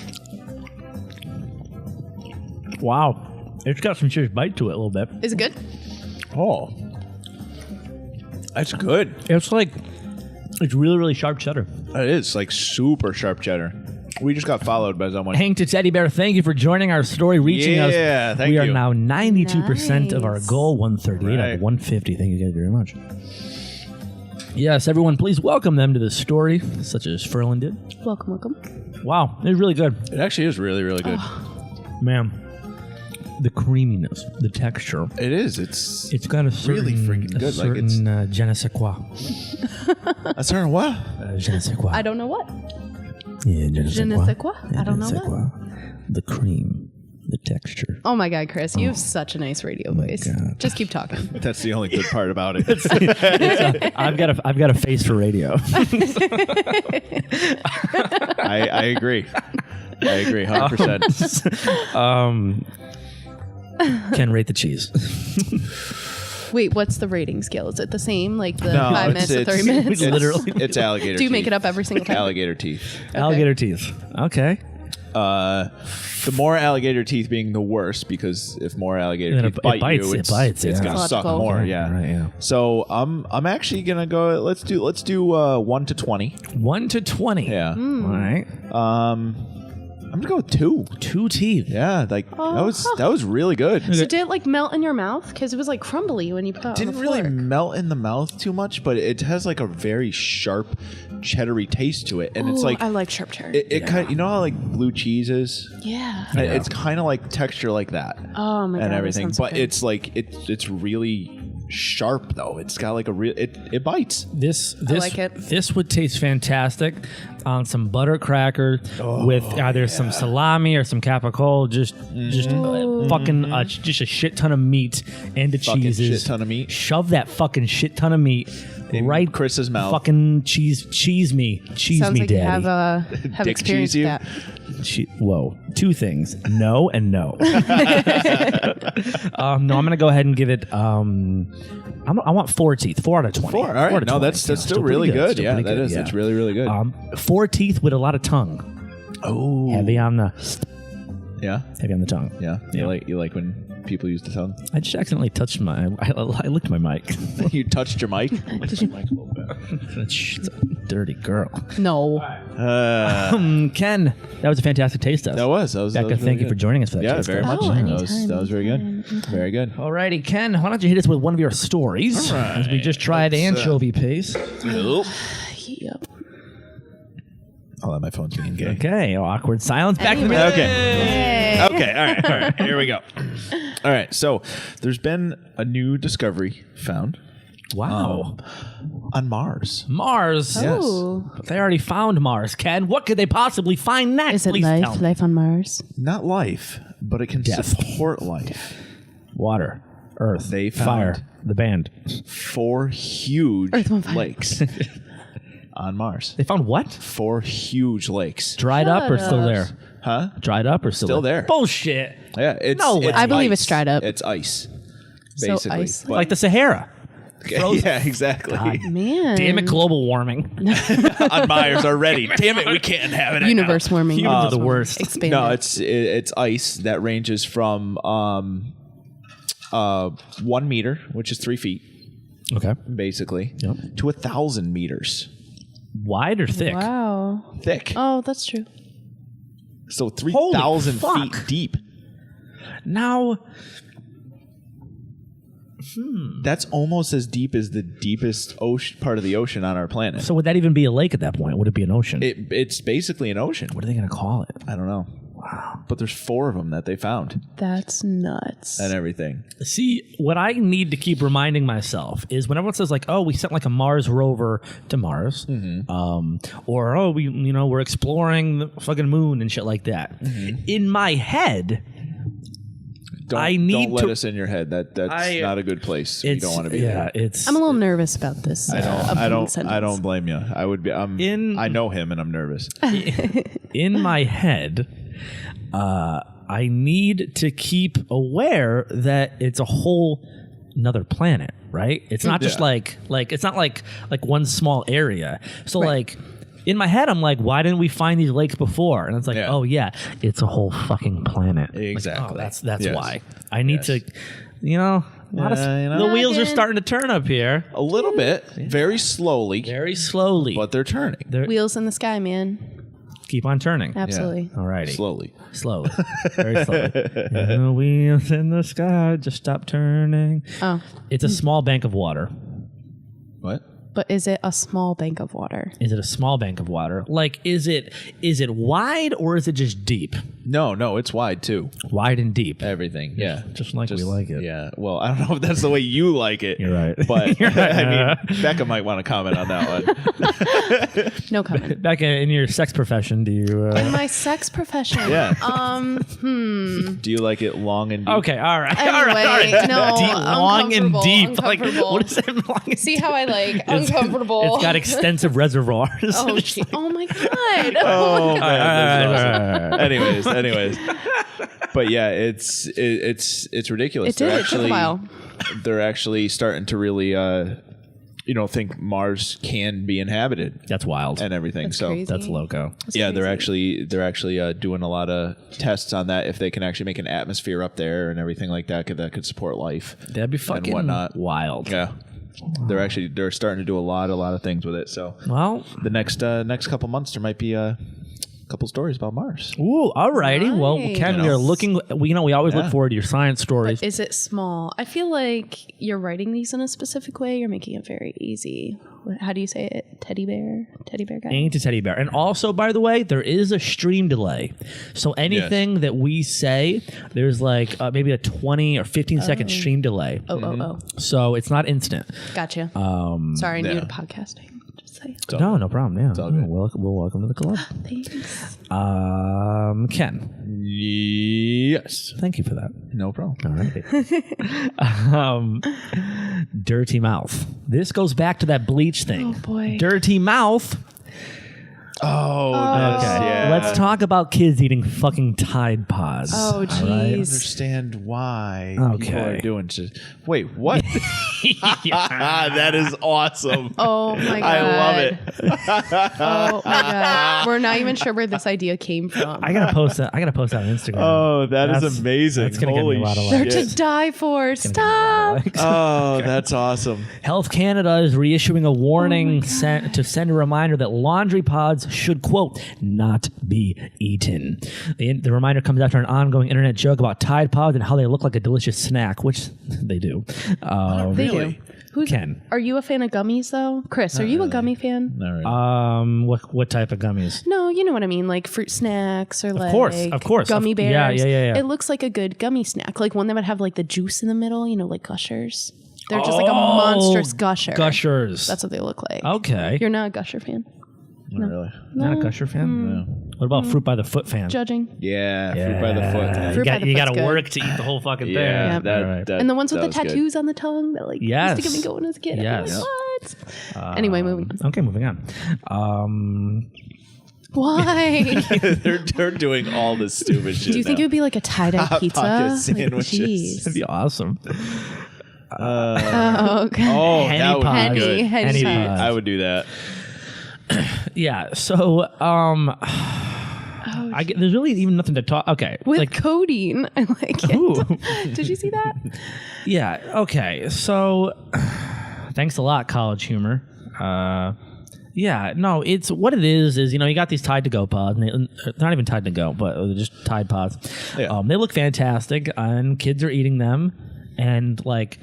Wow. It's got some serious bite to it a little bit. Is it good? Oh. That's good. It's really, really sharp cheddar. It is like super sharp cheddar. We just got followed by someone. Hank to Teddy Bear, thank you for joining our story, reaching us. Yeah, thank we are you. now 92% of our Nice. goal, 138 out Right. of 150. Thank you guys very much. Yes, everyone, please welcome them to the story, such as Ferlin did. Welcome, welcome. Wow, it's really good. It actually is really, really good. Man, the creaminess, the texture. It is. It's It's got a certain, Really freaking good, like it's- je ne sais quoi. a certain what? Je ne sais quoi. I don't know what. Yeah, je ne sais Je ne quoi. sais quoi? Yeah, I don't je ne sais know what. quoi. The cream, the texture. Oh my God, Chris, you have such a nice radio voice. God. Just keep talking. That's the only good part about it. I've got a face for radio. I agree. I agree, 100%. Can rate the cheese. Wait, what's the rating scale? Is it the same? Like the No, 5 minutes to 30 minutes? We literally- It's alligator. Do you make teeth. it up every single time? Alligator teeth. Alligator teeth. Okay. The more alligator teeth being the worse, because if more alligator Then teeth it bite bites, you, it it's bites, yeah. gonna suck Logical. more. Okay, Yeah. right, yeah. So I'm actually gonna go. Let's do 1 to 20. 1 to 20. Yeah. All right. I'm gonna go with 2. 2 teeth. Yeah, like that was really good. So did it like melt in your mouth? Because it was like crumbly when you put it Didn't on the really fork. melt in the mouth too much, but it has like a very sharp, cheddary taste to it, and it's Ooh, like I like sharp cheddar. it kind of, you know how like blue cheese is. Yeah. It's kind of like texture like that. Oh my god. And that everything, sounds but good. it's like it's really sharp though. It's got like a real it bites. This like it. This would taste fantastic on some butter cracker with either some salami or some capicola. Just a shit ton of meat and the Fucking cheeses. shit ton of meat. Shove that fucking shit ton of meat right Chris's mouth. Fucking cheese me, Sounds me, like daddy. you have Dick experienced cheese you? that. Whoa, 2 things: no and no. No, I'm gonna go ahead and give it. I want 4 teeth. 4 out of 20. 4. All right, 4 out of no, 20. that's Yeah, still really pretty good. Still Yeah, pretty that good, is. yeah. It's really really good. 4 teeth with a lot of tongue. Oh, Heavy on the yeah, tongue. yeah. You like when people use the tongue. I just accidentally touched I licked my mic. You touched your mic. She's a dirty girl. No. Ken, that was a fantastic taste test. That was Becca, really thank you good. for joining us for that Yeah, taste very test. much. Oh, That was very good. Very good. Alrighty, Ken, why don't you hit us with one of your stories? All right. As we just tried anchovy paste. Yep. Hold on, my phone's being gay. Okay, awkward silence. Back to the music. Okay. Okay. All right. Here we go. All right. So there's been a new discovery found Wow. on Mars. Mars. Yes. Oh. But they already found Mars, Ken. What could they possibly find next? Is it Please tell life? me. Life on Mars? Not life, but it can Death. support life. Water, earth, They found- fire, the band. 4 huge Earth, Wind, Fire. lakes on Mars. They found what? 4 huge lakes. Dried up or still there? Huh? Dried up or still there. Bullshit. Yeah. It's, No way. it's I believe ice. it's dried up. It's ice. So Basically. ice. But- Like the Sahara. yeah, exactly. Man. Damn it, global warming. On Mars already. Damn it, we can't have it. Universe warming. Humans are the Universe worst. warming. Expanded. No, it's ice that ranges from 1 meter, which is 3 feet, Okay. basically, Yep. to 1,000 meters Wide or thick? Wow. thick. Oh, that's true. So 3,000 Holy feet fuck. deep. Now, That's almost as deep as the deepest ocean part of the ocean on our planet. so would that even be a lake at that point? Would it be an ocean? It's basically an ocean. What are they going to call it? I don't know. Wow. But there's 4 of them that they found That's nuts. and everything. See, what I need to keep reminding myself is when everyone says like, "Oh, we sent like a Mars rover to Mars," or "Oh, we're exploring the fucking moon and shit like that." In my head, Don't let us in your head. That's not a good place. You don't want to be there. It's I'm a little nervous about this. I don't blame you. I would be. I know him, and I'm nervous. in my head. I need to keep aware that it's a whole another planet, right? It's not just Yeah. like it's not like one small area. So like in my head, I'm like, why didn't we find these lakes before? And it's like, Yeah. oh yeah, it's a whole fucking planet. Exactly. Like, oh, that's Yes. why I need Yes. to, a lot of the wheels are starting to turn up here, A little bit, very slowly, very slowly, but they're turning. they're Wheels in the sky, man. keep on turning. Absolutely. Alrighty. Slowly. Slowly. Very slowly. And the wheels in the sky just stop turning. Oh, It's a small bank of water. What? but is it a small bank of water? Is it a small bank of water? Like, is it wide or is it just deep? No, it's wide too. Wide and deep. Everything. Yeah. Just like we like it. Yeah. Well, I don't know if that's the way you like it. You're right. But You're right. I mean, Becca might want to comment on that one. No comment. Back in your sex profession, do you... My sex profession. Yeah. Do you like it long and deep? Okay, all right. Anyway, all right. no, Deep, long and uncomfortable, deep. Like, uncomfortable. what is that? Long and See deep? how I like uncomfortable. It's got extensive reservoirs. Oh, gee. Oh my god. Oh, man, all that's right. awesome. Anyways. But yeah, it's ridiculous. It did. It took a while. They're actually starting to really think Mars can be inhabited That's wild. and everything. That's so crazy. That's loco. yeah, they're actually doing a lot of tests on that if they can actually make an atmosphere up there and everything like that could support life. That'd be fucking whatnot. wild. Yeah. They're starting to do a lot of things with it. So Well, the next couple months there might be a couple stories about Mars. Ooh, alrighty. Well, Nice. Ken, we are looking. We always look Yeah. forward to your science stories. Is it small? I feel like you're writing these in a specific way. You're making it very easy. How do you say it? Teddy bear guy. Ain't a teddy bear. And also, by the way, there is a stream delay. So anything that we say, there's like maybe a 20 or 15-second stream delay. Oh. So it's not instant. Gotcha. Sorry, new to podcasting. Just saying. No problem. Yeah. all good. Welcome to the club. Thanks. Ken, Yes. thank you for that. No problem. All right. Dirty mouth. This goes back to that bleach thing. Oh, boy. Dirty mouth. Oh, Okay. yeah. Let's talk about kids eating fucking Tide Pods. Oh, all right? jeez. Understand why Okay. people are doing shit. Wait, what? That is awesome. Oh my god. I love it. Oh my god. We're not even sure where this idea came from. I gotta post that. on Instagram. Oh, That's- is amazing. that's gonna get me Holy a lot of They're likes. shit. to die for. Stop. Oh, that's awesome. Health Canada is reissuing a warning to send a reminder that laundry pods should, quote, not be eaten. The reminder comes after an ongoing internet joke about Tide Pods and how they look like a delicious snack, which they do. They Really? do. Who's, Ken. Are you a fan of gummies though? Chris, are you a gummy fan? All right. What type of gummies? No, you know what I mean, like fruit snacks or like of course. gummy bears. Yeah. It looks like a good gummy snack, like one that would have like the juice in the middle, you know, like Gushers. They're just like a monstrous Gusher. Gushers. That's what they look like. Okay. You're not a Gusher fan? Not really. Not a Gusher fan? What about Fruit by the Foot fan? Judging. Yeah, fruit by the foot. Fruit by the You foot's got to good. work to eat the whole fucking thing. Yeah, Yep. that, And the ones with that the was good. tattoos on the tongue that like Yes. used to get me going as a kid. Yes. I'm like, what? Anyway, moving on. Okay, moving on. Why? they're doing all this stupid shit. Do you think it would be like a tie-dye Hot pizza? pocket Like, sandwiches. jeez. That'd be awesome. Oh, okay. Oh, Henny that would pods. be good. Henny See, pods. I would do that. Yeah. So, there's really even nothing to talk. Okay. With codeine. I like it. Ooh. Did you see that? Yeah. Okay. So, thanks a lot, College Humor. Yeah. No, it's what it is you know, you got these Tide to Go pods. And they're not even Tide to Go, but they're just Tide pods. Yeah. They look fantastic, and kids are eating them. And like,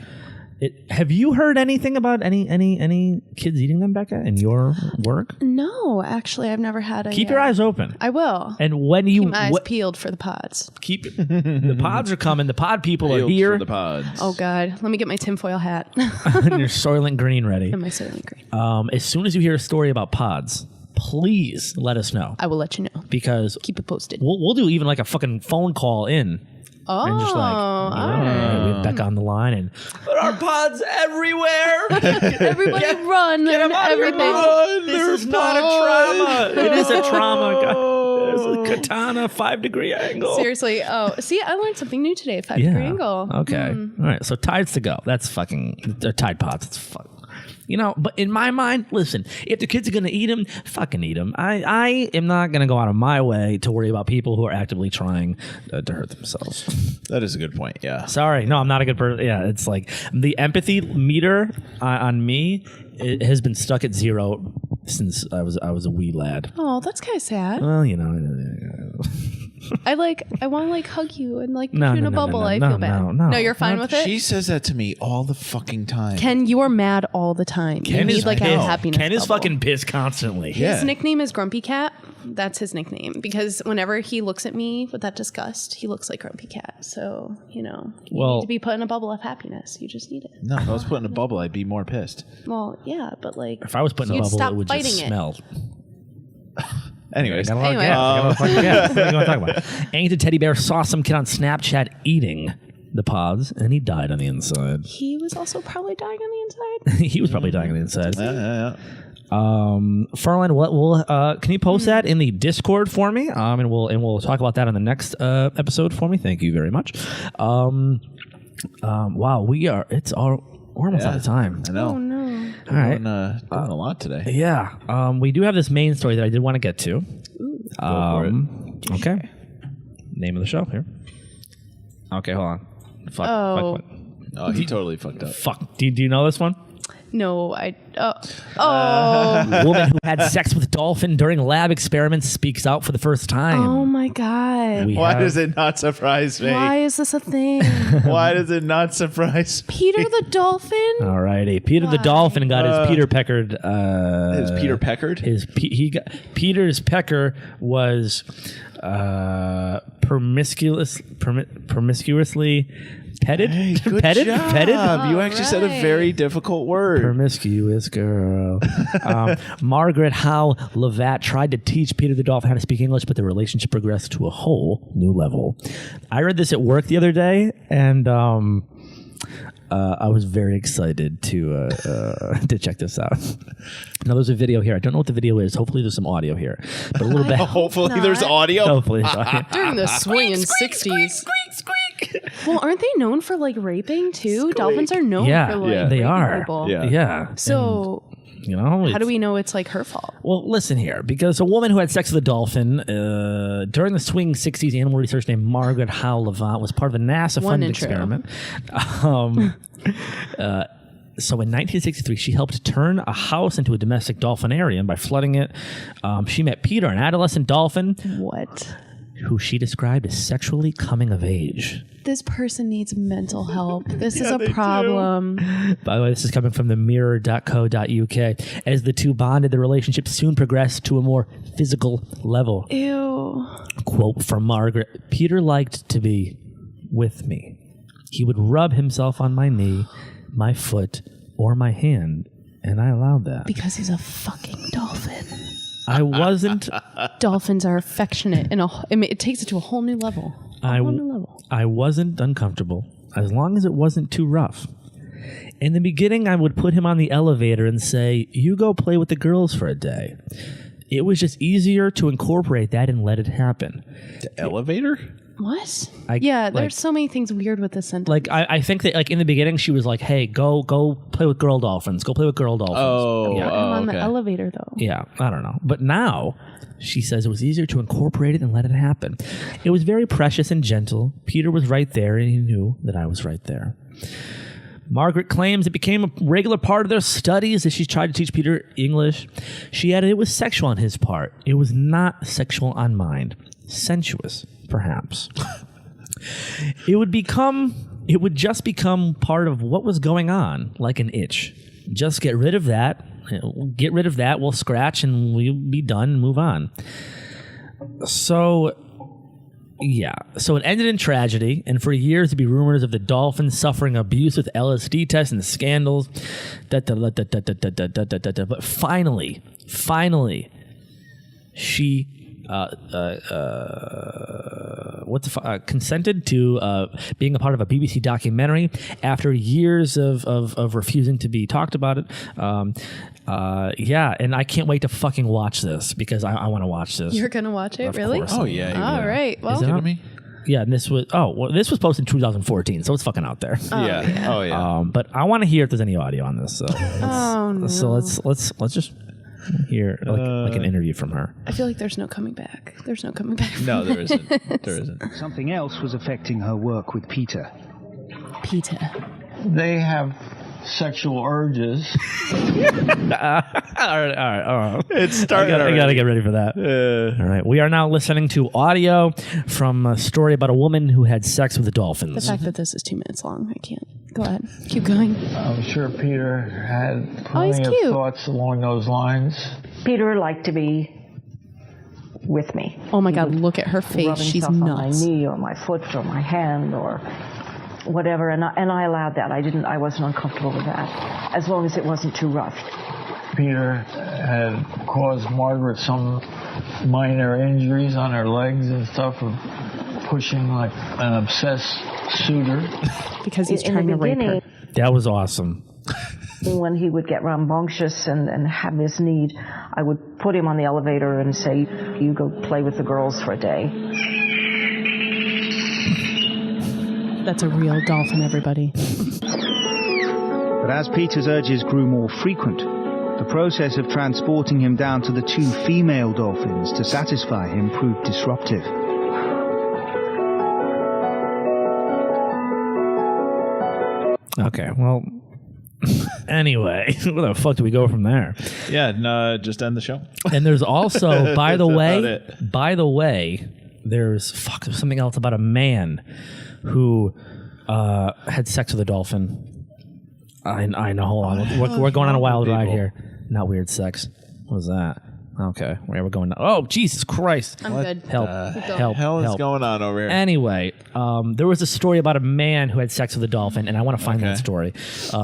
have you heard anything about any kids eating them, Becca, in your work? No, actually, I've never had a. Keep your eyes open. I will. And when you Keep my eyes peeled for the pods. keep the pods are coming, the pod people are Field here, for the pods. Oh God, let me get my tinfoil hat and you're Soylent Green ready. and my Soylent Green. As soon as you hear a story about pods, please let us know, I will let you know. because Keep it posted. we'll do even like a fucking phone call in. Oh, And just like, all right. we have Becca on the line, and there are pods everywhere. Everybody run and everything. This is not a trauma. It is a trauma, guys. It's a katana 5-degree angle. Seriously. Oh, see, I learned something new today. 5-degree angle. Okay. All right. So Tides to Go. That's fucking. They're Tide Pods. It's fuck. You know, but in my mind, listen, if the kids are going to eat them, fucking eat them. I am not going to go out of my way to worry about people who are actively trying to hurt themselves. That is a good point. Yeah. Sorry. No, I'm not a good person. Yeah, it's like the empathy meter on me, it has been stuck at 0 since I was a wee lad. Oh, that's kind of sad. Well, you know. I want to like hug you and like put No, you in no, a no, bubble. no, I no, feel bad. no. You're fine with it. She says that to me all the fucking time. Ken, you are mad all the time. You need like a pissed. happiness. Ken is bubble. fucking pissed constantly. Yeah. His nickname is Grumpy Cat. That's his nickname because whenever he looks at me with that disgust, he looks like Grumpy Cat. So, you know, you need to be put in a bubble of happiness. You just need it. No, if I was put in a bubble, I'd be more pissed. Well, yeah, but like If I was put in a you'd bubble, stop it would just fighting it. smell. Anyways, Got a lot of Anyway. gas. Got a lot of fucking gas. What are you going to talk about? Ain't a teddy bear saw some kid on Snapchat eating the pods, and he died on the inside. he was also probably dying on the inside. He was probably dying on the inside. yeah. Farland, what will can you post that in the Discord for me? And we'll talk about that in the next episode for me. Thank you very much. Wow, we're almost out of time. I know. Oh no. All right. Doing a lot today. Yeah. We do have this main story that I did want to get to. Go for it. Okay. Name of the show here. Okay, hold on. Fuck. Oh. Oh, he totally fucked up. Fuck. Do you know this one? No, oh. Woman who had sex with dolphin during lab experiments speaks out for the first time. Oh my God. Why does it not surprise me? Why is this a thing? Why does it not surprise me? Peter the dolphin? All righty. Peter the dolphin got his Peter peckered. Is Peter peckered? Peter's pecker was promiscuously petted. Hey, good petted? job. Petted? You actually said a very difficult word. Promiscuous girl. Margaret Howe Levat tried to teach Peter the dolphin how to speak English, but the relationship progressed to a whole new level. I read this at work the other day, and I was very excited to check this out. Now, there's a video here. I don't know what the video is. Hopefully, there's some audio here. But a little bit. Hopefully, there's audio. Hopefully, there's audio. During the swinging 60s. Well, aren't they known for like raping too? Dolphins are known for like they raping are. people. Yeah. So, how do we know it's like her fault? Well, listen here, because a woman who had sex with a dolphin during the swinging 60s, animal research named Margaret Howe Levant was part of a NASA-funded experiment. So in 1963, she helped turn a house into a domestic dolphinarium by flooding it. She met Peter, an adolescent dolphin. What? Who she described as sexually coming of age. This person needs mental help. This is a problem. By the way, this is coming from the mirror.co.uk. As the two bonded, the relationship soon progressed to a more physical level. Ew. Quote from Margaret, Peter liked to be with me. He would rub himself on my knee, my foot, or my hand, and I allowed that. Because he's a fucking dolphin. I wasn't. Dolphins are affectionate, and it takes it to a whole new level. I wasn't uncomfortable as long as it wasn't too rough. In the beginning, I would put him on the elevator and say, "You go play with the girls for a day." It was just easier to incorporate that and let it happen. The elevator? What? There's so many things weird with this sentence. Like, I think that, like, in the beginning, she was like, hey, go play with girl dolphins. Go play with girl dolphins. Oh, yeah. On the elevator, though. Yeah, I don't know. But now, she says it was easier to incorporate it and let it happen. It was very precious and gentle. Peter was right there, and he knew that I was right there. Margaret claims it became a regular part of their studies as she tried to teach Peter English. She added it was sexual on his part. It was not sexual on mine. Sensuous, perhaps. It would just become part of what was going on, like an itch. Just get rid of that. We'll scratch and we'll be done and move on. So it ended in tragedy, and for years there'd be rumors of the dolphin suffering abuse with LSD tests and scandals. But finally, she consented to being a part of a BBC documentary after years of refusing to be talked about it. And I can't wait to fucking watch this because I want to watch this. You're gonna watch it, really? Oh yeah. All right. Well, kidding me? Yeah, and this was posted in 2014, so it's fucking out there. Oh yeah. But I want to hear if there's any audio on this. So let's just hear like an interview from her. I feel like there's no coming back. No, there isn't. Something else was affecting her work with Peter. They have sexual urges. All right. It's starting. I gotta get ready for that. All right. We are now listening to audio from a story about a woman who had sex with the dolphins. The fact that this is 2 minutes long, I can't. Go ahead. Keep going. I'm sure Peter had plenty of thoughts along those lines. Peter liked to be with me. Oh my God, look at her face. Rub She's himself nuts. on my knee or my foot or my hand or whatever, and I allowed that. I wasn't uncomfortable with that, as long as it wasn't too rough. Peter had caused Margaret some minor injuries on her legs and stuff of pushing like an obsessed suitor. Because he's trying to rape her. That was awesome. When he would get rambunctious and have this need, I would put him on the elevator and say, "You go play with the girls for a day." That's a real dolphin, everybody. But as Peter's urges grew more frequent, the process of transporting him down to the 2 female dolphins to satisfy him proved disruptive. Okay, well, Anyway, where the fuck do we go from there? Yeah, no, just end the show. And there's also, by the That's way, there's something else about a man who had sex with a dolphin. I know. Hold on, we're going on a wild ride here. Not weird sex. What was that? Okay, where we're going now? Oh, Jesus Christ! I'm good. Help! Hell is going on over here? Anyway, there was a story about a man who had sex with a dolphin, and I want to find that story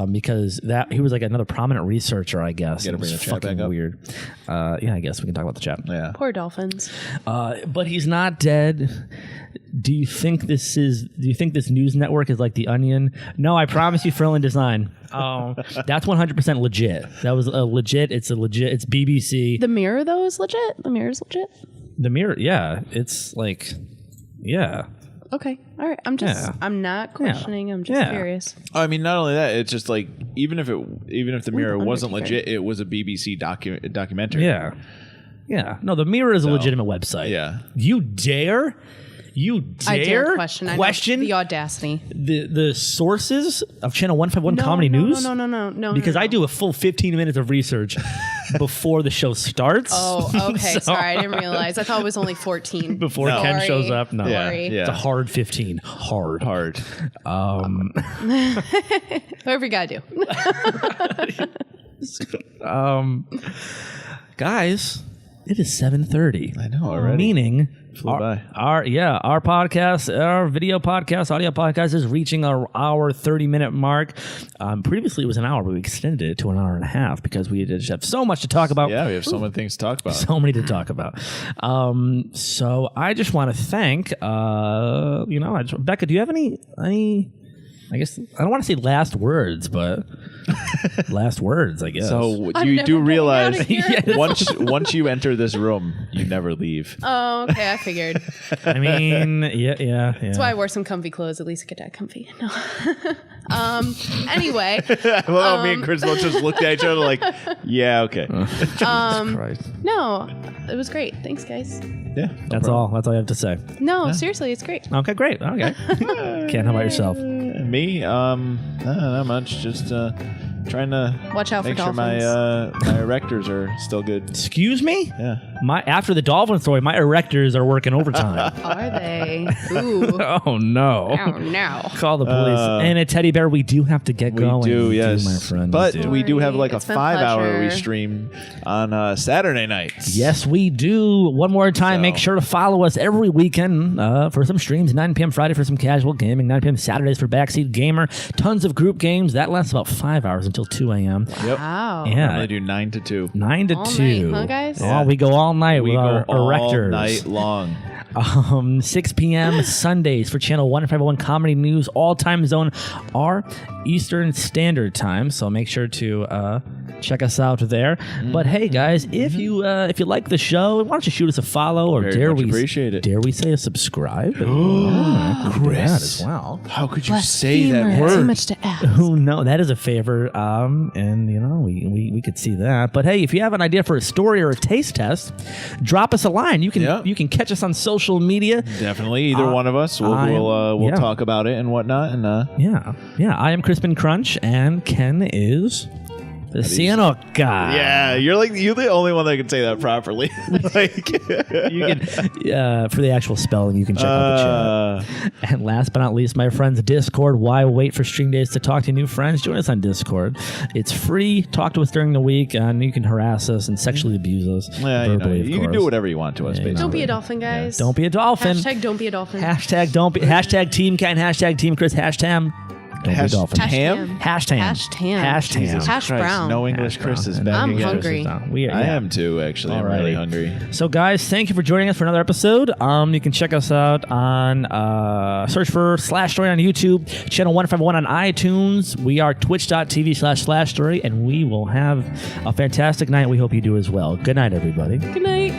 because he was like another prominent researcher, I guess. Gotta bring the chat back up. Weird. Yeah, I guess we can talk about the chat. Yeah. Poor dolphins. But he's not dead. Do you think this news network is like The Onion? No, I promise you, Ferlin Design. That's 100% legit. That was a legit. It's BBC. The Mirror, though, is legit? The Mirror's legit? The Mirror, yeah. It's like, yeah. Okay. All right. I'm not questioning. I'm just curious. I mean, not only that, it's just like even if the Mirror wasn't legit, it was a BBC documentary. Yeah. Yeah. No, The Mirror is a legitimate website. Yeah. You dare? I dare question the audacity. The sources of Channel 151 Comedy News? No. Because I do a full 15 minutes of research before the show starts. Oh, okay. Sorry, I didn't realize. I thought it was only 14. Before Ken shows up. No. Yeah. It's a hard 15. Hard. Whatever you gotta do. Guys, it is 7:30. I know already. Meaning Flew by. our podcast, our video podcast, audio podcast is reaching our 30-minute mark. Previously it was an hour, but we extended it to an hour and a half because we just have so much to talk about. Yeah, we have so many things to talk about. So many to talk about. So I just want to thank, Becca, do you have any, I guess, I don't want to say last words, but last words, I guess. So you do realize once you enter this room, you never leave. Oh, okay. I figured. I mean, yeah. That's why I wore some comfy clothes. At least I get that comfy. No. Anyway. Well, me and Chris both just looked at each other like, yeah, okay. Jesus Christ. No, it was great. Thanks, guys. Yeah. That's all. That's all I have to say. No, seriously, it's great. Okay, great. Okay. Ken, how about yourself? Me? Not much. Just trying to watch out make for sure my erectors are still good. Excuse me? Yeah. After the dolphin story, my erectors are working overtime. Are they? Ooh. Oh no. Oh no. Call the police. And a teddy bear, we do have to get going. We do, yes. my friend. But we do have like It's a been 5-hour pleasure. stream on Saturday nights. Yes, we do. One more time, make sure to follow us every weekend for some streams. 9 p.m. Friday for some casual gaming. 9 p.m. Saturdays for Backseat Gamer. Tons of group games. That lasts about 5 hours until 2 a.m. Yep. Wow. Yeah. They do 9 to 2. 9 to All 2. night, huh, guys? Oh, we go all night We with go our all erectors. night long. 6 p.m. Sundays for Channel 151 Comedy News. All time zone are Eastern Standard Time, so make sure to check us out there. But hey, guys, if you like the show, why don't you shoot us a follow, or Very much appreciate it. Dare we say a subscribe? Chris. That as well. How could you say that word? Too much to ask. Who knows? That is a favor, and we could see that. But hey, if you have an idea for a story or a taste test, drop us a line. You can catch us on social media. Definitely, either one of us. We'll talk about it and whatnot. And yeah. I am Crispin Crunch, and Ken is the Ciano guy. yeah, you're the only one that can say that properly. You can, for the actual spelling, you can check out the chat. And last but not least, my friends, Discord. Why wait for stream days to talk to new friends? Join us on Discord. It's free. Talk to us during the week, and you can harass us and sexually abuse us. Yeah, verbally, you can do whatever you want to us. Basically. Don't be a dolphin, guys. Don't be a dolphin. Hashtag don't be a dolphin. Hashtag don't be. Hashtag Team Ken. Hashtag Team Chris. Hashtag don't be a dolphin. Ham? Hashtag. Hashtag. Hash brown. No English Chris is back I'm again. hungry. I am too, actually. I'm really hungry. So, guys, thank you for joining us for another episode. You can check us out on search for Slashstory on YouTube, channel 151 on iTunes. We are twitch.tv/Slashstory, and we will have a fantastic night. We hope you do as well. Good night, everybody. Good night.